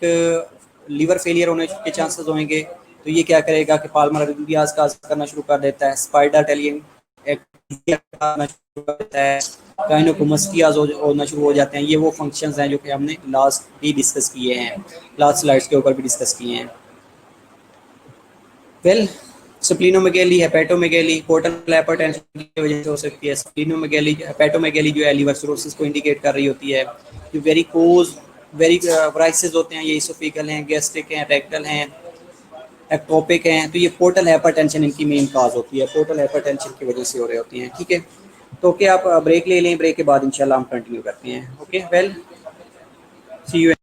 लीवर फेलियर होने के चांसेस होंगे, तो ये क्या करेगा कि पाल्मर अरिथमियाज का करना शुरू कर देता है, स्पाइडर टेलियम करना शुरू कर देता है, गायनोकोमेस्टियाज होना शुरू हो जाते हैं। ये वो फंक्शंस हैं जो कि हमने लास्ट भी डिस्कस किए हैं, लास्ट स्लाइड्स के ऊपर भी डिस्कस किए हैं। वेल, स्प्लीनोमेगैली, हेपेटोमेगैली पोर्टल हाइपरटेंशन की वजह से हो सकती है। स्प्लीनोमेगैली, हेपेटोमेगैली जो है लीवर सिरोसिस को इंडिकेट कर रही होती है। जो वेरिकोज वेरिसाइसिस होते हैं, ये इसोफिकल हैं, गैस्ट्रिक हैं, रेक्टल हैं, एक्टोपिक हैं, तो ये पोर्टल हाइपरटेंशन इनकी मेन काज होती है, पोर्टल हाइपरटेंशन की वजह से हो रहे होती हैं। ठीक है, तो ओके आप ब्रेक ले लें, ब्रेक के बाद इंशाल्लाह हम कंटिन्यू करते हैं। Okay well, see you.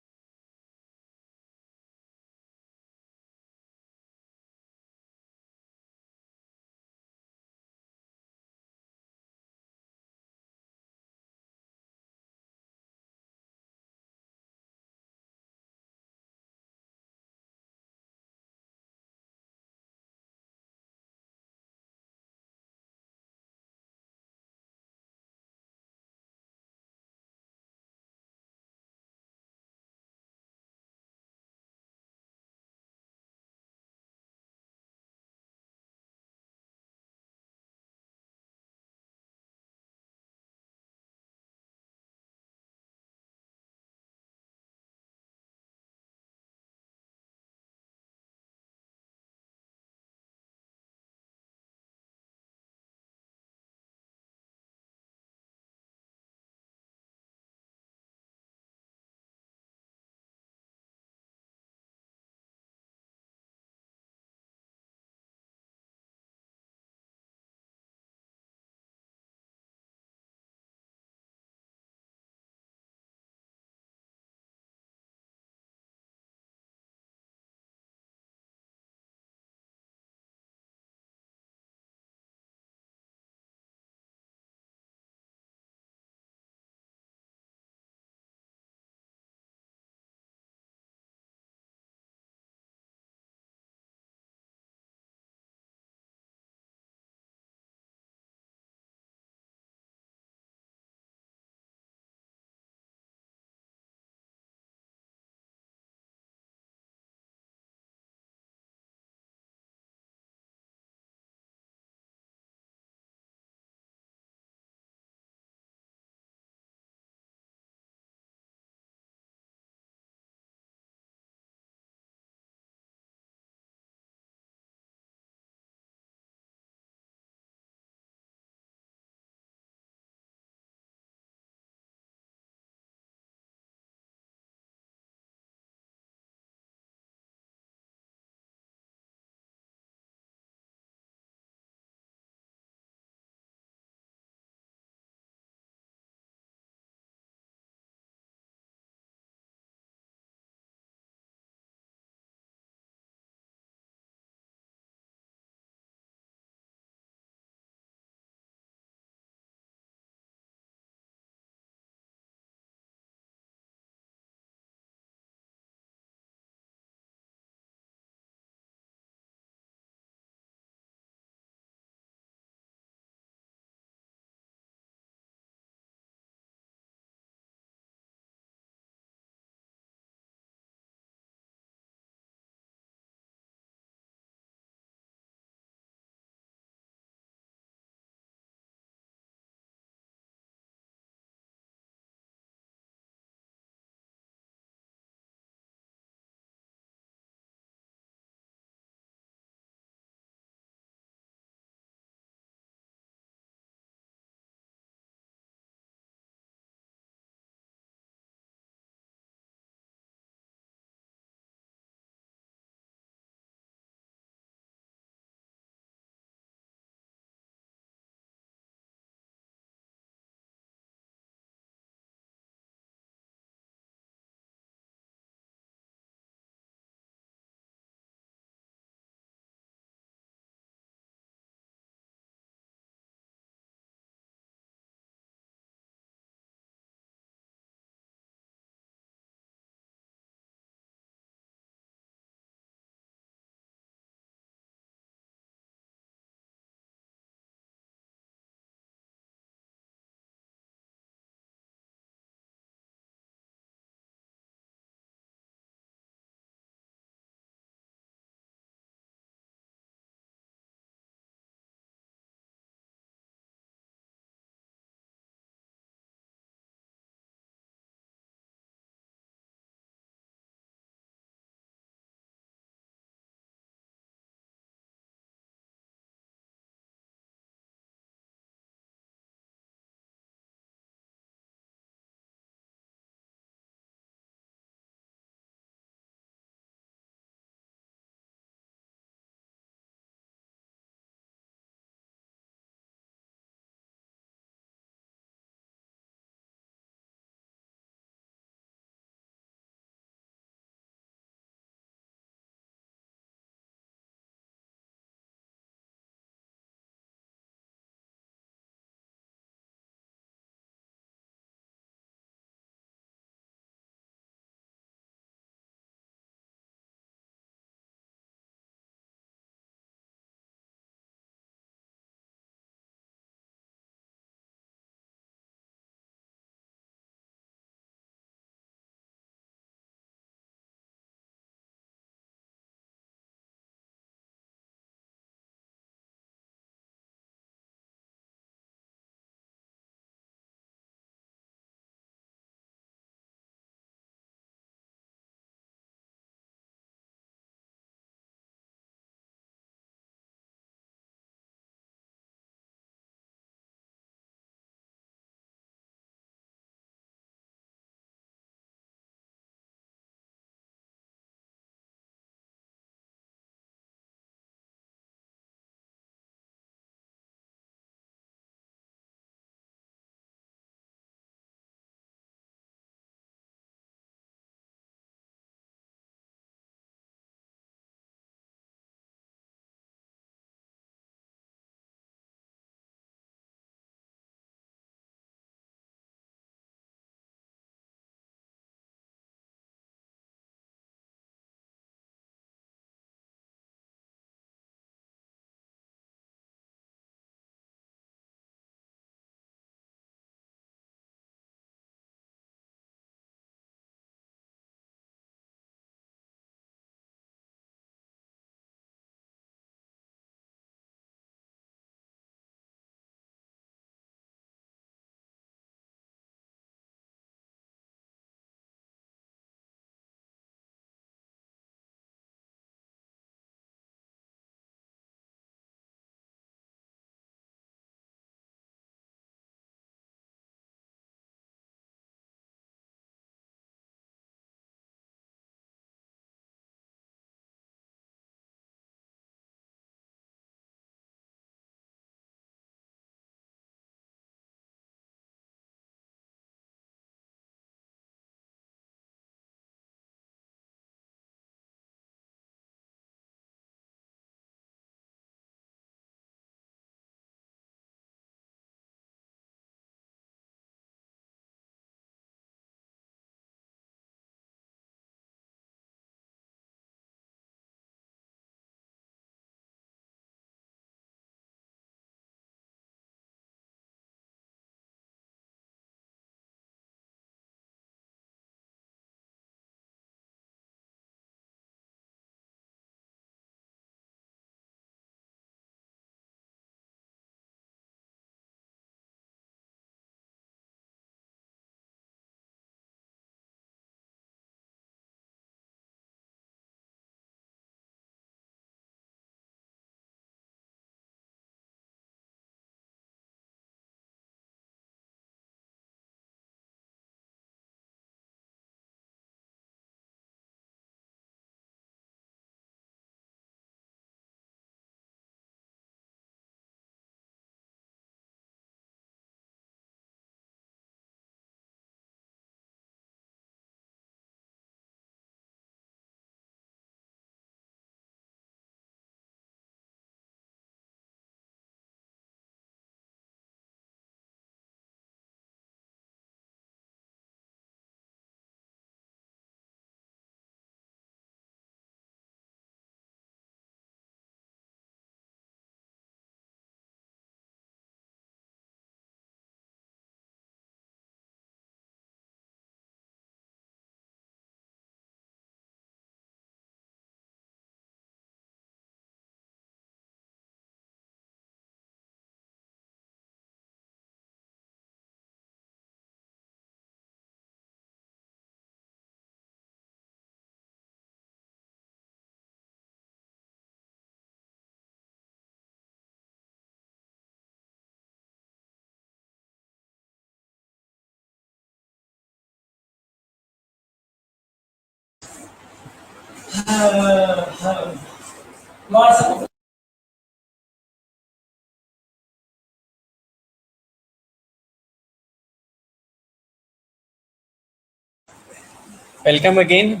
Welcome again.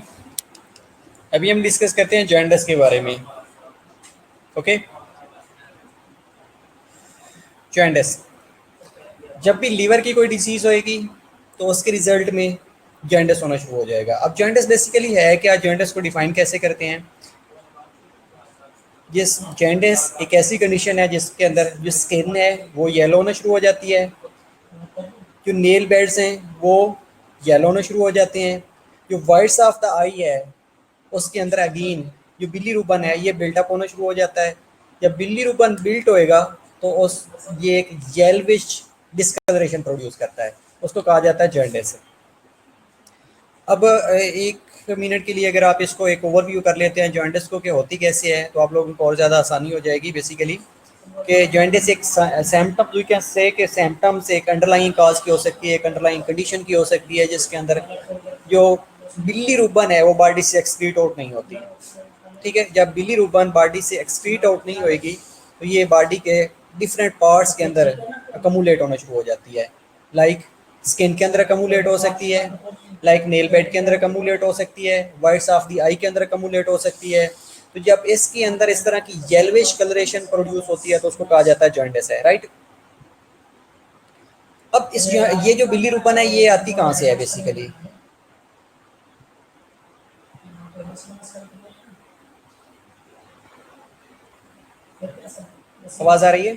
अभी हम डिस्कस करते हैं जॉइंटस के बारे में। ओके, जॉइंटस, जब भी लीवर की कोई डिसीज होएगी तो उसके रिजल्ट में जॉइंटस होना शुरू हो जाएगा। अब जॉइंटस बेसिकली है क्या, जॉइंटस को डिफाइन कैसे करते हैं? जिस जॉइंटस एक ऐसी कंडीशन है जिसके अंदर जो स्किन है वो येलो होना शुरू हो जाती है, जो नेल बेड्स हैं वो येलो होना शुरू हो जाते हैं, जो वाइट्स ऑफ द आई है उसके अंदर अगेन जो बिल्ली रूबन है ये बिल्डअप होना शुरू हो जाता है। जब बिल्ली रूबन बिल्ट होएगा तो उस ये एक येल्विश डिस्कलरेशन प्रोड्यूस करता है, उसको कहा जाता है जॉइंटिस। अब एक मिनट के लिए अगर आप इसको एक ओवरव्यू कर लेते हैं जॉइंटिस को कि होती कैसे है, तो आप लोगों को और ज़्यादा आसानी हो जाएगी। बेसिकली कि जॉइंटिस एक सैम्पटम यू कैन से कि सैम्पटम्स एक अंडरलाइंग काज की हो सकती है, एक अंडरलाइंग कंडीशन की हो सकती है जिसके अंदर जो बिल्ली रूबन है वो बॉडी से एक्सक्रीट आउट नहीं होती। ठीक है, जब बिली रूबन बॉडी से एक्सक्रीट आउट नहीं होएगी तो ये बॉडी के डिफरेंट पार्ट्स के अंदर अकमुलेट होना शुरू हो जाती है। लाइक स्किन के अंदर अकमुलेट हो सकती है, लाइक नेल बेड के अंदर अकमुलेट हो सकती है, वाइट्स ऑफ द आई के अंदर अकमुलेट हो सकती है। तो जब इसके अंदर इस तरह की येल्विश कलरेशन प्रोड्यूस होती है तो उसको कहा जाता है जॉइंटिस है, राइट। अब इस ये जो बिल्ली रूबन है ये आती कहाँ से है बेसिकली? आवाज आ रही है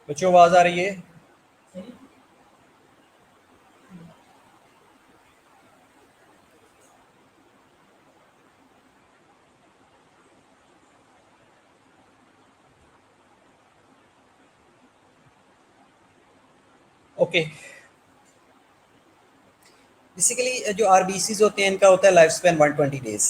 बच्चों, आवाज आ रही है? ओके, बेसिकली जो आरबीसीज होते हैं इनका होता है लाइफ स्पैन 120 डेज।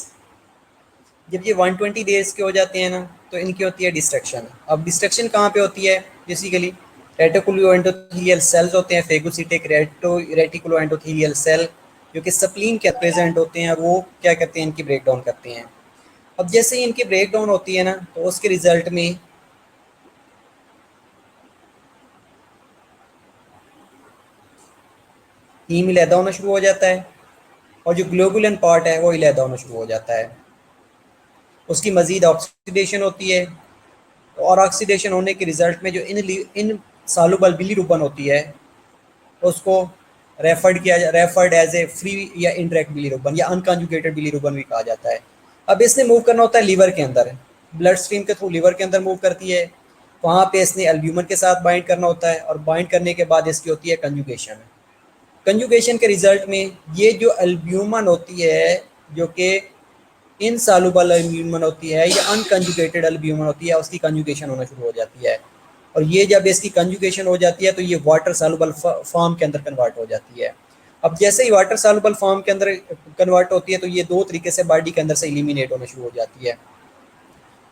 जब ये 120 डेज के हो जाते हैं ना तो इनकी होती है डिस्ट्रक्शन। अब डिस्ट्रक्शन कहाँ पे होती है? बेसिकली रेटिकुलो एंडोथेलियल सेल्स होते हैं, फेगोसिटिक रेटिकुलो एंडोथेलियल सेल जो कि स्प्लीन के प्रेजेंट होते हैं, वो क्या करते हैं, इनकी ब्रेक डाउन करते हैं। अब जैसे ही इनकी ब्रेक डाउन होती है ना तो उसके रिजल्ट में हीम इलेदा होना शुरू हो जाता है और जो ग्लोबुलन पार्ट है वो इलेदा होना शुरू हो जाता है। उसकी मजीद ऑक्सीडेशन होती है और ऑक्सीडेशन होने के रिजल्ट में जो इन सालुबल बिलीरुबन होती है उसको रेफर्ड एज ए फ्री या इनडायरेक्ट बिलीरुबन या अनकंजुगेटेड बिलीरुबन भी कहा जाता है। अब इसने मूव करना होता है लीवर के अंदर, ब्लड स्ट्रीम के थ्रू लीवर के अंदर मूव करती है। वहाँ पे इसने एल्ब्यूमन के साथ बाइंड करना होता है और बाइंड करने के बाद इसकी होती है कंजुगेशन। कंजुगेशन के रिजल्ट में ये जो एल्ब्यूमन होती है जो कि इनसॉल्युबल एल्ब्यूमिन होती है या अनकंजुगेटेड एल्ब्यूमिन होती है, उसकी कंजुगेशन होना शुरू हो जाती है। और ये जब इसकी कंजुगेशन हो जाती है तो ये वाटर सॉल्युबल फॉर्म के अंदर कन्वर्ट हो जाती है। अब जैसे ही वाटर सॉल्युबल फॉर्म के अंदर कन्वर्ट होती है तो ये दो तरीके से बॉडी के अंदर से एलिमिनेट होना शुरू हो जाती है।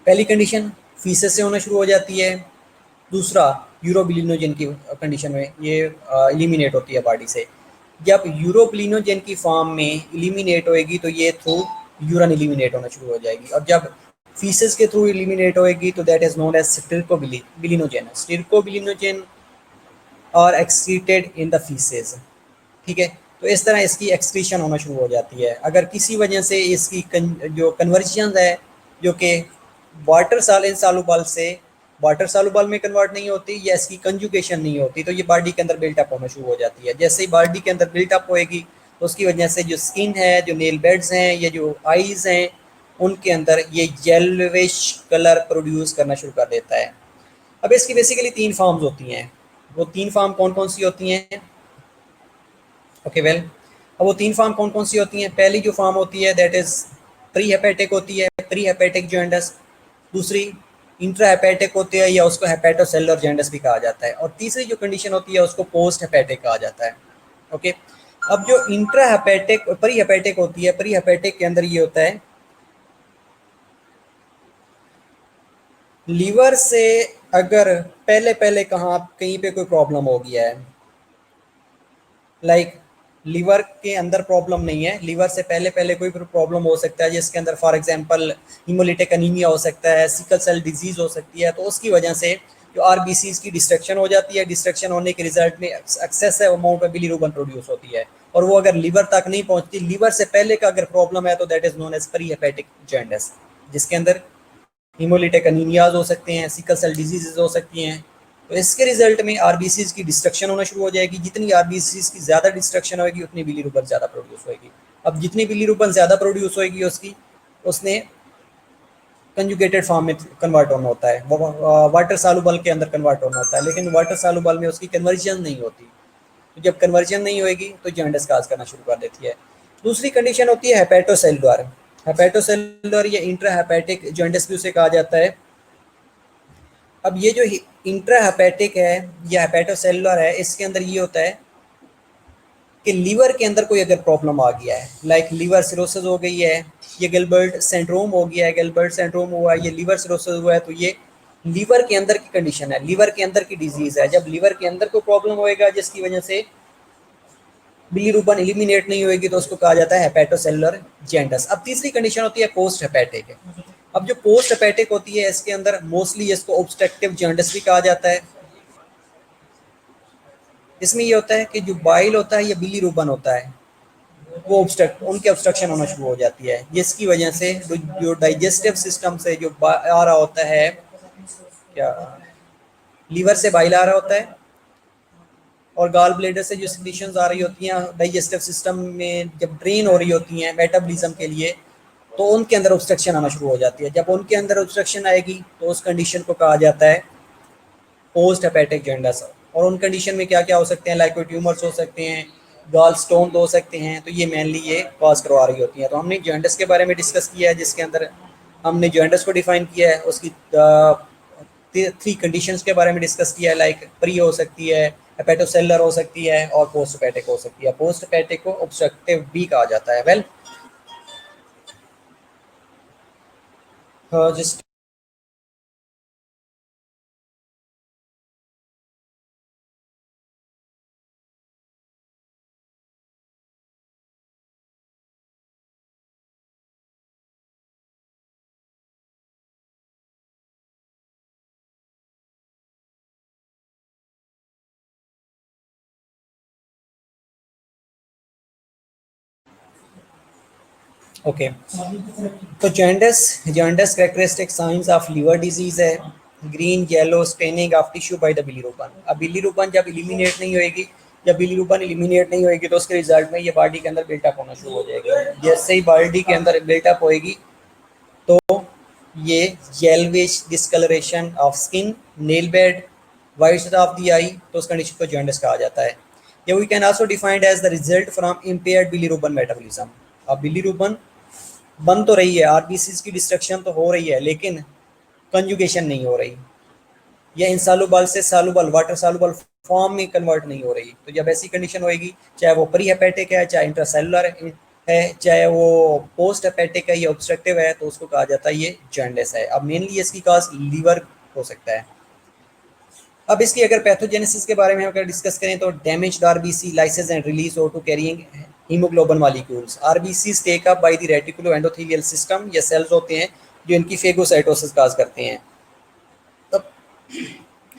पहली कंडीशन फीसेस से होना शुरू हो जाती है, दूसरा यूरोबिलिनोजन की कंडीशन में ये एलिमिनेट होती है बॉडी से। जब यूरोबिलिनोजन की फॉर्म में एलिमिनेट होएगी तो ये थ्रू यूरन एलिमिनेट होना शुरू हो जाएगी, और जब फीसेस के थ्रू एलिमिनेट होएगी तो दैट इज नोन एज स्टिरकोबिलिनोजन। स्टिरकोबिलिनोजन और एक्सक्रीटेड इन द फीसेस। ठीक है, तो इस तरह इसकी एक्सक्रीशन होना शुरू हो जाती है। अगर किसी वजह से इसकी जो कन्वर्जन है जो कि वाटर सालुबल से वाटर सालुबल में कन्वर्ट नहीं होती या इसकी कंजुगेशन नहीं होती तो ये बॉडी के अंदर बिल्टअप होना शुरू हो जाती है। जैसे ही बॉडी के अंदर बिल्टअप होएगी तो उसकी वजह से जो स्किन है, जो नेल बेड्स हैं या जो आईज हैं उनके अंदर ये येलोविश कलर प्रोड्यूस करना शुरू कर देता है। अब इसकी बेसिकली तीन फॉर्म्स होती हैं। वो तीन फॉर्म कौन कौन सी होती हैं? ओके वेल, अब वो तीन फॉर्म कौन कौन सी होती हैं? पहली जो फॉर्म होती है दैट इज प्री हेपेटिक होती है, प्री हेपेटिक जॉइंटस। दूसरी इंट्रा हेपेटिक होती है या उसको हेपेटोसेलुलर जॉइंटस भी कहा जाता है। और तीसरी जो कंडीशन होती है उसको पोस्ट हेपेटिक कहा जाता है। ओके, अब जो इंट्रा हेपेटिक प्री हेपेटिक होती है, प्री हेपेटिक के अंदर ये होता है लीवर से अगर पहले पहले कहाँ कहीं पे कोई प्रॉब्लम हो गया है, लाइक लीवर के अंदर प्रॉब्लम नहीं है, लीवर से पहले पहले कोई प्रॉब्लम हो सकता है जिसके अंदर फॉर एग्जांपल हीमोलिटिक एनीमिया हो सकता है, सिकल सेल डिजीज हो सकती है, तो उसकी वजह से जो आरबीसीज की डिस्ट्रक्शन हो जाती है, डिस्ट्रक्शन होने के रिजल्ट में एक्सेसिव अमाउंट में बिलीरुबिन प्रोड्यूस होती है, और वो अगर लीवर तक नहीं पहुंचती, लीवर से पहले का अगर प्रॉब्लम है तो that is known as pre hepatic jaundice, जिसके अंदर हीमोलिटिक एनीमियाज हो सकते हैं, सिकल सेल डिजीजेज हो सकती हैं। तो इसके रिजल्ट में आरबीसीज की डिस्ट्रक्शन होना शुरू हो जाएगी। जितनी आरबीसीज की ज़्यादा डिस्ट्रक्शन होगी उतनी बिलीरुबिन ज़्यादा प्रोड्यूस होगी। अब जितनी बिलीरुबिन ज़्यादा प्रोड्यूस होगी उसकी उसने कंजुगेटेड फॉर्म में कन्वर्ट होना होता है, वो वाटर सालुबल के अंदर कन्वर्ट होना होता है, लेकिन वाटर सालुबल में उसकी कन्वर्जन नहीं होती। तो जब कन्वर्जन नहीं होगी तो जॉन्डिस काज करना शुरू कर देती है। दूसरी कंडीशन होती है हेपेटोसेलुलर। हेपेटोसेलुलर या इंट्रा हेपेटिक जॉन्डिस भी उसे कहा जाता है। अब ये जो इंट्रा हेपेटिक है या हेपेटोसेलुलर है, इसके अंदर ये होता है कि लीवर के अंदर कोई अगर प्रॉब्लम आ गया है, लाइक लीवर सिरोसिस हो गई है, ये गिलबर्ट सिंड्रोम हो गया है, गिलबर्ट सिंड्रोम हुआ है, ये लीवर सिरोसिस हुआ है, तो ये लीवर के अंदर की कंडीशन है, लीवर के अंदर की डिजीज है। जब लीवर के अंदर कोई प्रॉब्लम होएगा जिसकी वजह से बिलीरुबिन एलिमिनेट नहीं होगी तो उसको कहा जाता है हेपेटोसेलुलर जॉन्डिस। अब तीसरी कंडीशन होती है पोस्ट हेपेटिक। अब जो पोस्ट हेपेटिक होती है इसके अंदर मोस्टली इसको ऑब्स्ट्रक्टिव जॉन्डिस भी कहा जाता है। इसमें ये होता है कि जो बाइल होता है या बिलीरुबिन होता है वो उनके ऑब्स्ट्रक्शन होना शुरू हो जाती है, जिसकी वजह से जो डाइजेस्टिव सिस्टम से जो आ रहा होता है, क्या लीवर से बाइल आ रहा होता है और गाल ब्लेडर से जो सिक्रीशंस आ रही होती हैं डाइजेस्टिव सिस्टम में जब ड्रेन हो रही होती हैं मेटाबॉलिज्म के लिए, तो उनके अंदर ऑब्स्ट्रक्शन आना शुरू हो जाती है। जब उनके अंदर ऑब्स्ट्रक्शन आएगी तो उस कंडीशन को कहा जाता है पोस्ट हेपेटिक जॉन्डिस। और उन कंडीशन में क्या क्या हो सकते हैं, लाइक ट्यूमर्स हो सकते हैं, गॉल स्टोन हो सकते हैं, तो ये मेनली ये कॉज करवा रही होती हैं। तो हमने जॉन्डिस के बारे में डिस्कस किया है, जिसके अंदर हमने जॉन्डिस को डिफाइन किया है, उसकी 3 कंडीशंस के बारे में डिस्कस किया है, लाइक प्री हो सकती है, हेपेटोसेलुलर हो सकती है और पोस्ट हेपेटिक हो सकती है। पोस्ट हेपेटिक को ऑब्स्ट्रक्टिव भी कहा जाता है। Well just okay. तो jaundice jaundice characteristic signs of liver disease है, green yellow staining of tissue by the bilirubin. अब बिलीरुबिन जब एलिमिनेट नहीं होएगी, जब बिलीरुबिन एलिमिनेट नहीं होएगी तो उसके रिजल्ट में ये बॉडी के अंदर बिल्टअप होना शुरू हो जाएगा। जैसे ही बॉडी के अंदर बिल्टअप होएगी तो ये yellowish discolouration of skin, nail bed, white of the eye, तो उस कंडीशन को जॉन्डिस कहा जाता है। या we can also defined as the result from impaired bilirubin metabolism. अब बिलीरुबिन बन तो रही है, आरबीसीज की डिस्ट्रक्शन तो हो रही है, लेकिन कंजुगेशन नहीं हो रही, या इंसालुबल से सालुबल वाटर सालुबल फॉर्म में कन्वर्ट नहीं हो रही। तो जब ऐसी कंडीशन होएगी, चाहे वो प्री हेपेटिक है, चाहे इंट्रासेलुलर है, चाहे वो पोस्ट हेपेटिक है या ऑब्स्ट्रक्टिव है, तो उसको कहा जाता है ये जॉन्डिस है। अब मेनली इसकी काज लीवर हो सकता है। अब इसकी अगर पैथोजेनेसिस के बारे में अगर डिस्कस करें तो damage RBC lyses and release O2 carrying haemoglobin molecules. RBCs take up by the reticulo endothelial system, ये सेल्स होते हैं जो इनकी फेगोसाइटोसिस काज करते हैं। तब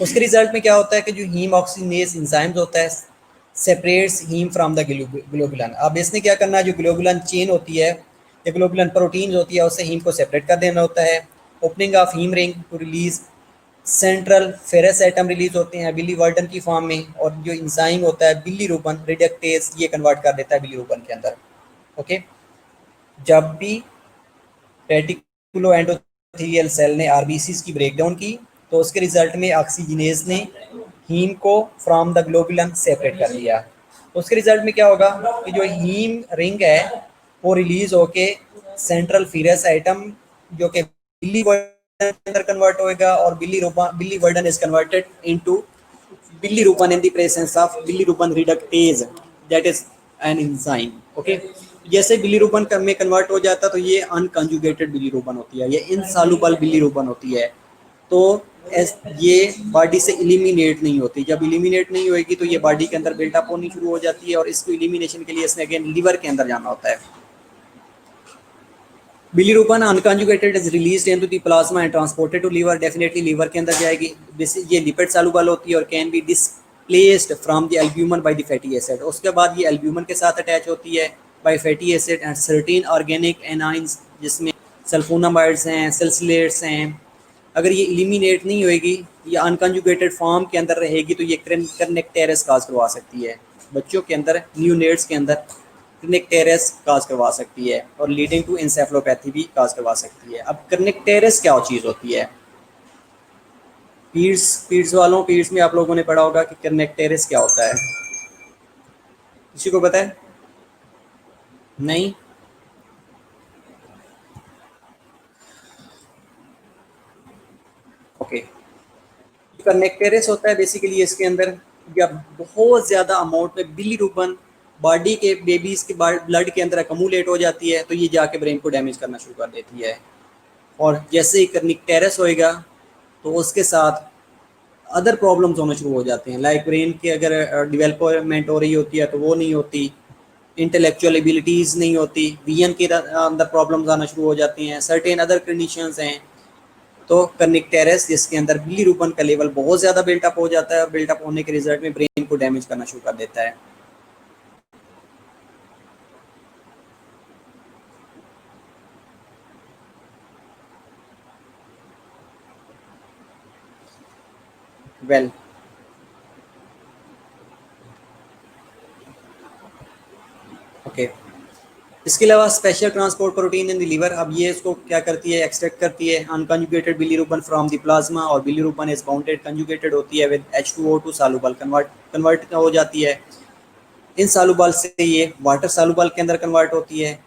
उसके रिजल्ट में क्या होता है कि जो हीम ऑक्सीनेज एंजाइम्स होता है सेपरेट्स हीम फ्रॉम द ग्लोबुलन। अब इसने क्या करना है, जो ग्लोबुलन चेन होती है या ग्लोबुलन प्रोटीन होती है उससे हीम को सेपरेट कर देना होता है। Opening of haem ring to release central ferrous atom release होते हैं बिलीवर्डन की फॉर्म में, और जो इंजाइम होता है बिलीरुबिन रिडक्टेज ये कन्वर्ट कर देता है बिलीरुबिन के अंदर। ओके, जब भी रेटिकुलो एंडोथेलियल सेल ने आरबीसीज की ब्रेकडाउन की तो उसके रिजल्ट में ऑक्सीजनेज ने हीम को फ्रॉम द ग्लोबुलन सेपरेट कर दिया। उसके रिजल्ट में क्या होगा कि जो हीम रिंग है वो रिलीज होके सेंट्रल फेरस आइटम जो कि बिलीवर्डन के अंदर कन्वर्ट होएगा, और biliverdin is converted into bilirubin in the presence of bilirubin reductase, that is an enzyme. Okay, जैसे बिलीरुबिन में कन्वर्ट हो जाता तो ये अनकंजुगेटेड बिलीरुबिन होती है, ये इनसॉल्युबल बिलीरुबिन होती है। तो ये बॉडी से इलिमिनेट नहीं होती। जब इलिमिनेट नहीं होगी तो ये बॉडी के अंदर बिल्टअप होनी शुरू हो जाती है और इसको इलिमिनेशन के लिए इसने अगेन लीवर के अंदर जाना होता है। Bilirubin unconjugated is released into the plasma and transported to liver. Definitely liver के अंदर जाएगी। ये लिपिड सॉल्युबल होती है और can be displaced from the albumin by the fatty acid. उसके बाद ये एल्ब्यूमिन के साथ अटैच होती है by fatty acid and certain organic anions, जिसमें सल्फोनामाइड्स हैं, सल्सिलेट्स हैं। अगर ये इलिमिनेट नहीं होएगी या अनकंजुगेटेड फॉर्म के अंदर रहेगी तो ये कर्नेक्टेरस काज करवा सकती है। बच्चों के अंदर, न्यूनेट्स के अंदर कर्नेक्टेरस काज करवा सकती है और लीडिंग टू इंसेफलोपैथी भी काज करवा सकती है। अब कर्नेक्टेरस क्या चीज़ होती है? पीड्स में आप लोगों ने पढ़ा होगा कि कर्नेक्टेरस क्या होता है। किसी को पता है? नहीं? ओके। कर्नेक्टेरस होता है बेसिकली इसके अंदर जब बहुत ज़्यादा अमाउंट में बिलीरुबिन बॉडी के बेबीज़ के ब्लड के अंदर अकमुलेट हो जाती है तो ये जाके ब्रेन को डैमेज करना शुरू कर देती है। और जैसे ही कर्नेक्टेरस होएगा तो उसके साथ अदर प्रॉब्लम्स होना शुरू हो जाते हैं। लाइक ब्रेन की अगर डेवलपमेंट हो रही होती है तो वो नहीं होती, इंटेलेक्चुअल एबिलिटीज़ नहीं होती, विजन के अंदर प्रॉब्लम्स आना शुरू हो जाती हैं, सर्टेन अदर कंडीशंस हैं। तो कर्निकटेरस जिसके अंदर बिलीरुबिन का लेवल बहुत ज़्यादा बिल्टअप हो जाता है और बिल्टअप होने के रिजल्ट में ब्रेन को डैमेज करना शुरू कर देता है। Well okay. इसके अलावा special transport protein in the liver, अब ये इसको क्या करती है, एक्सट्रैक्ट करती है unconjugated bilirubin from the plasma. और बिलीरुबिन इज बाउंडेड कंजुगेटेड होती है विद H2O2 सॉल्युबल, कन्वर्ट हो जाती है। इन सॉल्युबल से ये वाटर सॉल्युबल के अंदर कन्वर्ट होती है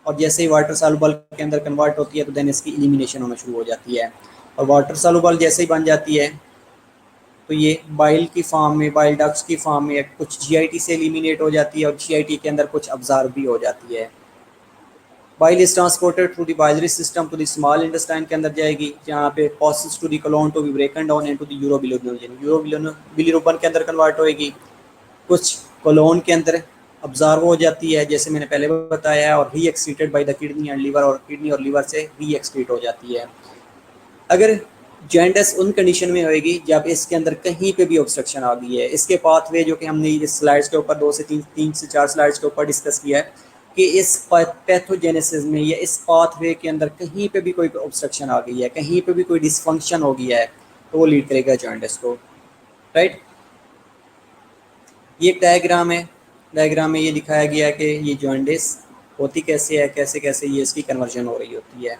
और जैसे ही वाटर सॉल्युबल के अंदर कन्वर्ट होती है तो देन इसकी एलिमिनेशन होना शुरू हो जाती है। और वाटर सॉल्युबल जैसे ही बन जाती है तो ये बाइल की फॉर्म में, बाइल डक्ट्स की फॉर्म में कुछ GIT से एलिमिनेट हो जाती है और GIT के अंदर कुछ अब्जॉर्ब भी हो जाती है। Bile is transported through the biliary system to the small intestine के अंदर जाएगी जहाँ पे passes to the colon to be broken down into the urobilirubin के अंदर कन्वर्ट होएगी। कुछ कोलोन के अंदर अब्जॉर्व हो जाती है जैसे मैंने पहले बताया है और re excreted by the kidney and liver, और किडनी और लीवर से री एक्सक्रीट हो जाती है। अगर जॉइंटिस उन कंडीशन में होएगी जब इसके अंदर कहीं पे भी ऑब्स्ट्रक्शन आ गई है। इसके पाथवे जो कि हमने इस स्लाइड्स के ऊपर 2 से 4 स्लाइड्स के ऊपर डिस्कस किया है कि इस पैथोजेनेसिस में या इस पाथवे के अंदर कहीं पे भी कोई ऑब्स्ट्रक्शन आ गई है, कहीं पे भी कोई डिसफंक्शन हो गया है तो वो लीड करेगा जॉइंटिस को। राइट, ये एक डायग्राम है। डायग्राम में ये दिखाया गया है कि ये जॉइंटिस होती कैसे है, कैसे कैसे ये इसकी कन्वर्जन हो रही होती है।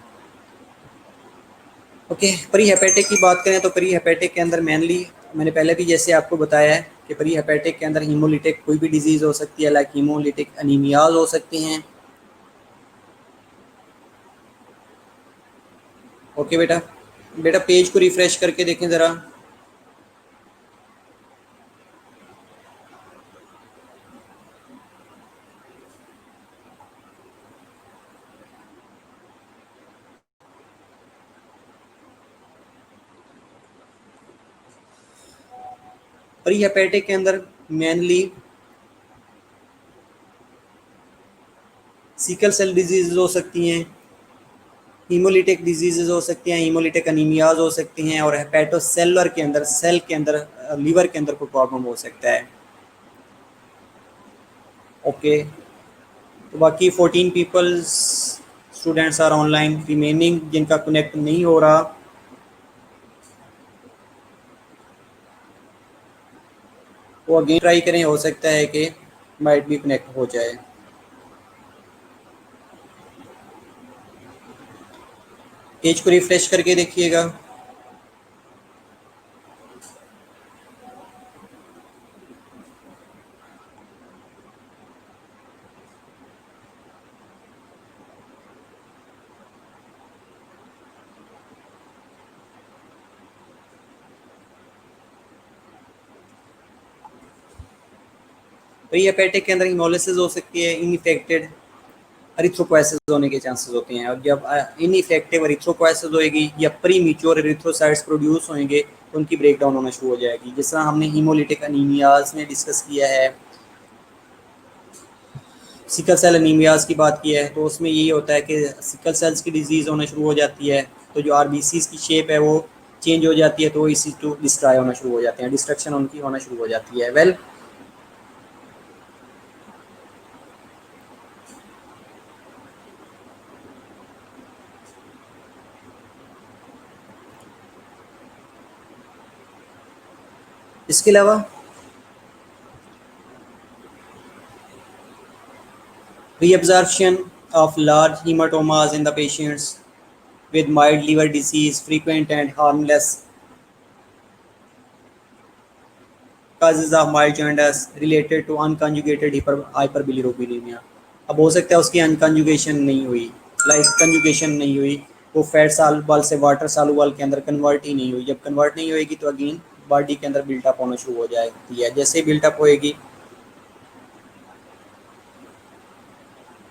ओके, प्री हेपेटिक की बात करें तो प्री हेपेटिक के अंदर मेनली मैंने पहले भी जैसे आपको बताया है कि प्री हेपेटिक के अंदर हीमोलिटिक कोई भी डिजीज़ हो सकती है, लाइक हीमोलिटिक अनीमियाज हो सकती हैं। ओके बेटा, बेटा पेज को रिफ्रेश करके देखें ज़रा। प्री हेपेटिक के अंदर मेनली सिकल सेल डिजीज़ हो सकती हैं, हीमोलिटिक डिजीज़ हो सकती हैं, हीमोलिटिक अनीमियाज हो सकती हैं, और हेपेटोसेलुलर के अंदर, सेल के अंदर, लीवर के अंदर कोई प्रॉब्लम हो सकता है। ओके, तो बाकी 14 peoples students are online, remaining जिनका कनेक्ट नहीं हो रहा वो अगेन ट्राई करें, हो सकता है कि माइट भी कनेक्ट हो जाए। पेज को रिफ्रेश करके देखिएगा। प्री हेपेटिक के अंदर हीमोलिसिस हो सकती है, इनफेक्टेड एरिथ्रोपोएसिस होने के चांसेस होते हैं। और जब इनइफेक्टिव एरिथ्रोपोएसिस होएगी या प्री मैच्योर एरिथ्रोसाइट्स प्रोड्यूस होंगे तो उनकी ब्रेक डाउन होना शुरू हो जाएगी। जिस तरह हमने हीमोलिटिक अनीमियाज में डिस्कस किया है, सिकल सेल अनीमियाज की बात की है, तो उसमें यही होता है कि सिकल सेल्स की डिजीज़ होना शुरू हो जाती है, तो जो आरबीसीज की शेप है वो चेंज हो जाती है, तो इसी टू डिस्ट्रॉय होना शुरू हो जाते हैं, डिस्ट्रक्शन उनकी होना शुरू हो जाती है। वेल इसके अलावा reabsorption of large hematomas in the patients with mild liver disease, frequent and harmless causes of mild jaundice related to unconjugated hyperbilirubinemia। अब हो सकता है उसकी अनकंजुगेशन नहीं हुई, लाइक कंजुगेशन नहीं हुई, वो फैट सालुबल से वाटर सालुबल के अंदर कन्वर्ट ही नहीं हुई। जब कन्वर्ट नहीं होएगी तो अगेन बॉडी के अंदर बिल्टअप होना शुरू हो जाती है। जैसे ही बिल्टअप होएगी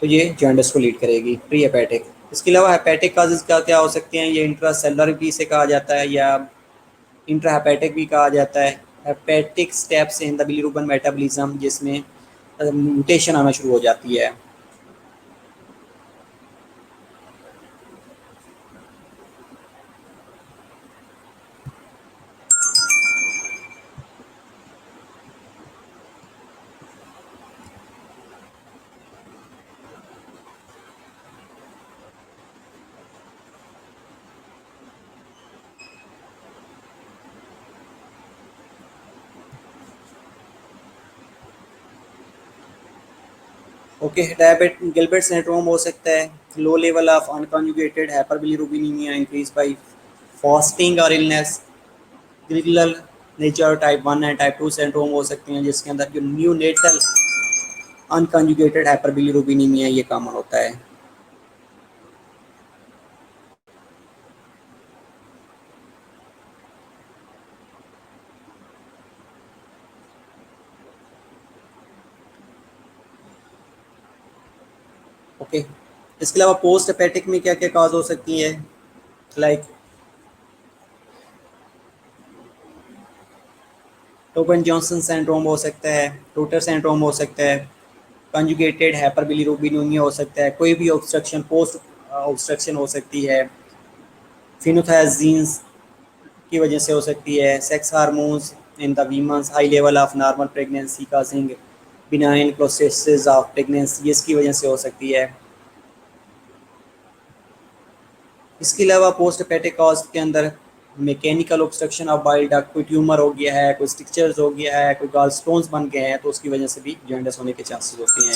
तो ये जॉन्डिस को लीड करेगी, प्री हेपेटिक। इसके अलावा हेपेटिक काजेज क्या क्या हो सकते हैं, ये इंट्रासेलुलर भी से कहा जाता है या इंट्रा हेपेटिक भी कहा जाता है। Hepatic steps in the bilirubin metabolism, जिसमें म्यूटेशन आना शुरू हो जाती है। ओके, डायबिट गिलबर्ट सिंड्रोम हो सकता है, low level of unconjugated hyperbilirubinaemia increase by fasting और illness, Crigler Najjar type 1 and type 2 syndrome हो सकते हैं, जिसके अंदर जो न्यूनेटल अनकॉन्जुगेटेड हाइपरबिलीरुबिनेमिया ये कॉमन होता है। ओके, इसके अलावा पोस्ट हेपेटिक में क्या क्या काज हो सकती है, लाइक टोबन जॉनसन सिंड्रोम हो सकता है, टोटर सिंड्रोम हो सकता है, कंजुगेटेड हाइपरबिलीरुबिनेमिया हो सकता है, कोई भी ऑब्स्ट्रक्शन पोस्ट ऑब्स्ट्रक्शन हो सकती है, फिनोथायजीन्स की वजह से हो सकती है, sex hormones in the womens, high level of normal pregnancy causing benign processes of pregnancy, इसकी वजह से हो सकती है। इसके अलावा पोस्ट हेपेटिक कॉज के अंदर mechanical obstruction of bile duct, कोई ट्यूमर हो गया है, कोई स्ट्रिक्चर्स हो गया है, कोई गॉल स्टोन्स बन गए हैं, तो उसकी वजह से भी जॉन्डिस होने के चांसेस होते हैं।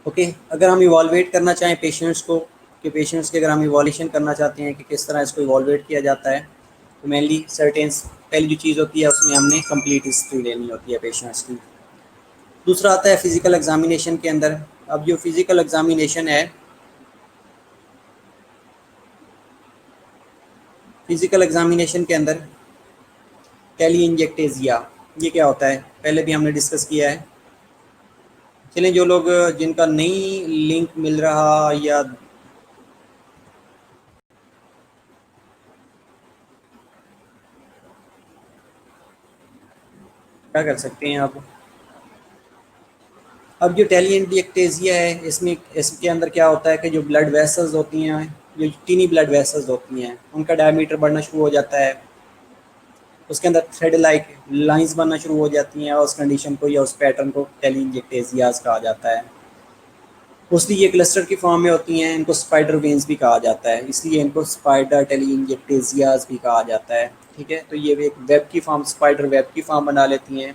ओके, अगर हम इवॉल्वेट करना चाहें पेशेंट्स को, कि पेशेंट्स के अगर हम इवॉल्यूशन करना चाहते हैं कि किस तरह इसको इवॉल्वेट किया जाता है, तो मेनली सर्टेन्स पहली जो चीज़ होती है उसमें हमने कंप्लीट हिस्ट्री लेनी होती है पेशेंट्स की। दूसरा आता है फिजिकल एग्जामिनेशन के अंदर। अब जो फिजिकल एग्जामिनेशन है, फिजिकल एग्जामिनेशन के अंदर टेली इंजेक्टेजिया, ये क्या होता है पहले भी हमने डिस्कस किया है। चलें, जो लोग जिनका नहीं लिंक मिल रहा या क्या कर सकते हैं आप। अब जो टेली इंजेक्टेजिया है, इसमें इसके अंदर क्या होता है कि जो ब्लड वेसल्स होती हैं, जो टीनी ब्लड वेसल्स होती हैं, उनका डायमीटर बढ़ना शुरू हो जाता है, उसके अंदर थ्रेड लाइक लाइंस बनना शुरू हो जाती हैं, और उस कंडीशन को या उस पैटर्न को टेलिंजेक्टेजियाज कहा जाता है। मोस्टली ये क्लस्टर की फॉर्म में होती हैं, इनको स्पाइडर वेन्स भी कहा जाता है, इसलिए इनको स्पाइडर टेलिंजेक्टेजियाज भी कहा जाता है। ठीक है, तो ये एक वेब की फॉर्म, स्पाइडर वेब की फॉर्म बना लेती हैं।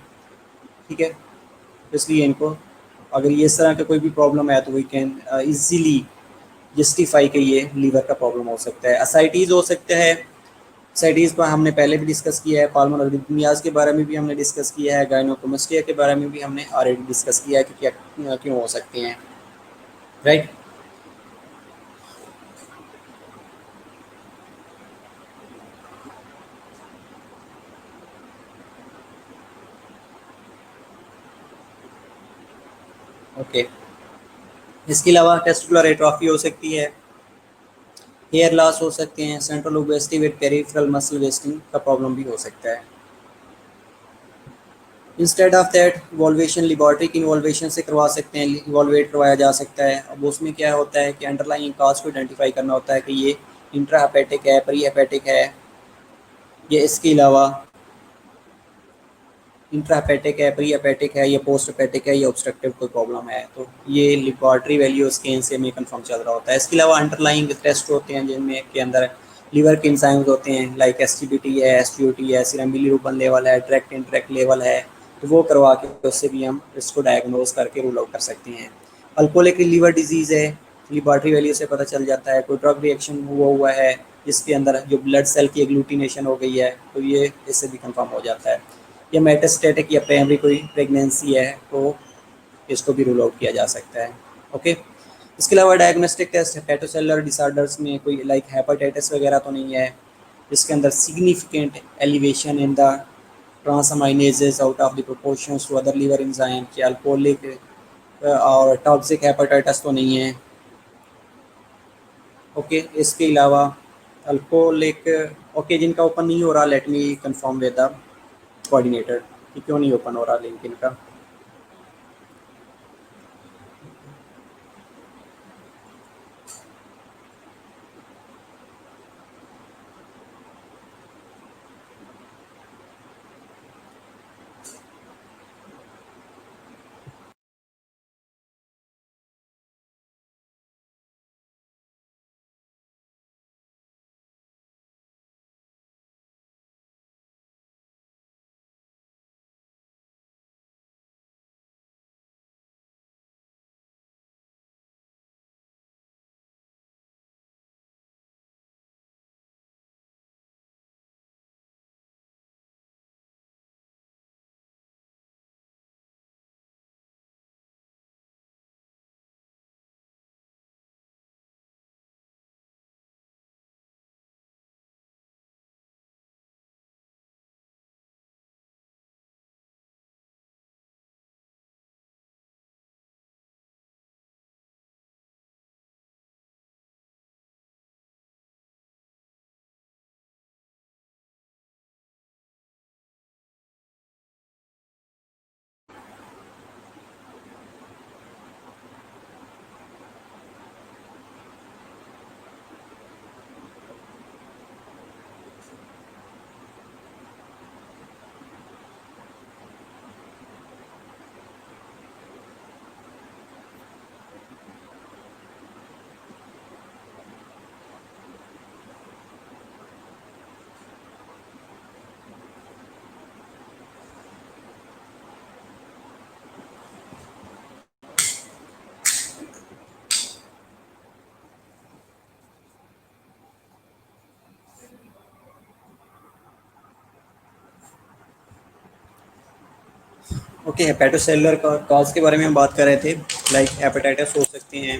ठीक है, इसलिए इनको अगर ये इस तरह का कोई भी प्रॉब्लम है तो वी कैन इजीली जस्टिफाई कि ये लीवर का प्रॉब्लम हो सकता है। असाइटीज़ हो सकता है, साइटीज़ पर हमने पहले भी डिस्कस किया है, पाल्मोनरी अरिथमियाज के बारे में भी हमने डिस्कस किया है, गायनोकोमेस्टिया के बारे में भी हमने ऑलरेडी डिस्कस किया है कि क्या क्यों हो सकते हैं, राइट। ओके, इसके अलावा टेस्टिकुलर एट्रोफी हो सकती है, हेयर लॉस हो सकते हैं, central obesity with peripheral muscle wasting का प्रॉब्लम भी हो सकता है। इंस्टेड ऑफ दैट इवॉल्वेशन लेबोरेटरी की इवॉल्वेशन से करवा सकते हैं, इवॉल्वेट करवाया जा सकता है। अब उसमें क्या होता है कि अंडरलाइंग काज को आइडेंटिफाई करना होता है कि ये इंट्राहेपेटिक है, प्री हेपेटिक है, ये इसके अलावा इंट्राहेपेटिक है, प्री हेपेटिक है, या पोस्ट हेपेटिक है, या ऑब्स्ट्रक्टिव कोई प्रॉब्लम है, तो ये लेबोरेटरी वैल्यू स्कैन से हमें कंफर्म चल रहा होता है। इसके अलावा अंडरलाइंग टेस्ट होते हैं जिनमें के अंदर लीवर के इंजाइम्स होते हैं, लाइक एसटीबीटी है, एसटीओटी है, सीरम बिलीरुबिन लेवल है, डायरेक्ट इनडायरेक्ट लेवल है, तो वो करवा के उससे भी हम इसको डायग्नोज करके रूल आउट कर सकते हैं। अल्कोहलिक लीवर डिजीज़ है, लेबोरेटरी वैल्यू से पता चल जाता है। कोई ड्रग रिएक्शन हुआ है जिसके अंदर जो ब्लड सेल की एग्लूटिनेशन हो गई है, तो ये इससे भी कंफर्म हो जाता है। या मेटास्टेटिक या प्राइमरी कोई प्रेगनेंसी है तो इसको भी रूल आउट किया जा सकता है। ओके, इसके अलावा डायग्नोस्टिक टेस्ट हेपेटोसेलुलर डिसऑर्डर्स में कोई लाइक हेपेटाइटिस वगैरह तो नहीं है जिसके अंदर significant elevation in the transaminases out of the proportions to other liver enzyme, कि अल्कोहलिक और टॉक्सिक हेपेटाइटिस तो नहीं है। ओके, इसके अलावा अल्कोहलिक, ओके जिनका ओपन नहीं हो रहा, let me confirm with the coordinator कि क्यों नहीं ओपन हो रहा लिंक इनका। ओके, हेपेटोसेलुलर कॉज के बारे में हम बात कर रहे थे, लाइक हेपेटाइटिस हो सकते हैं,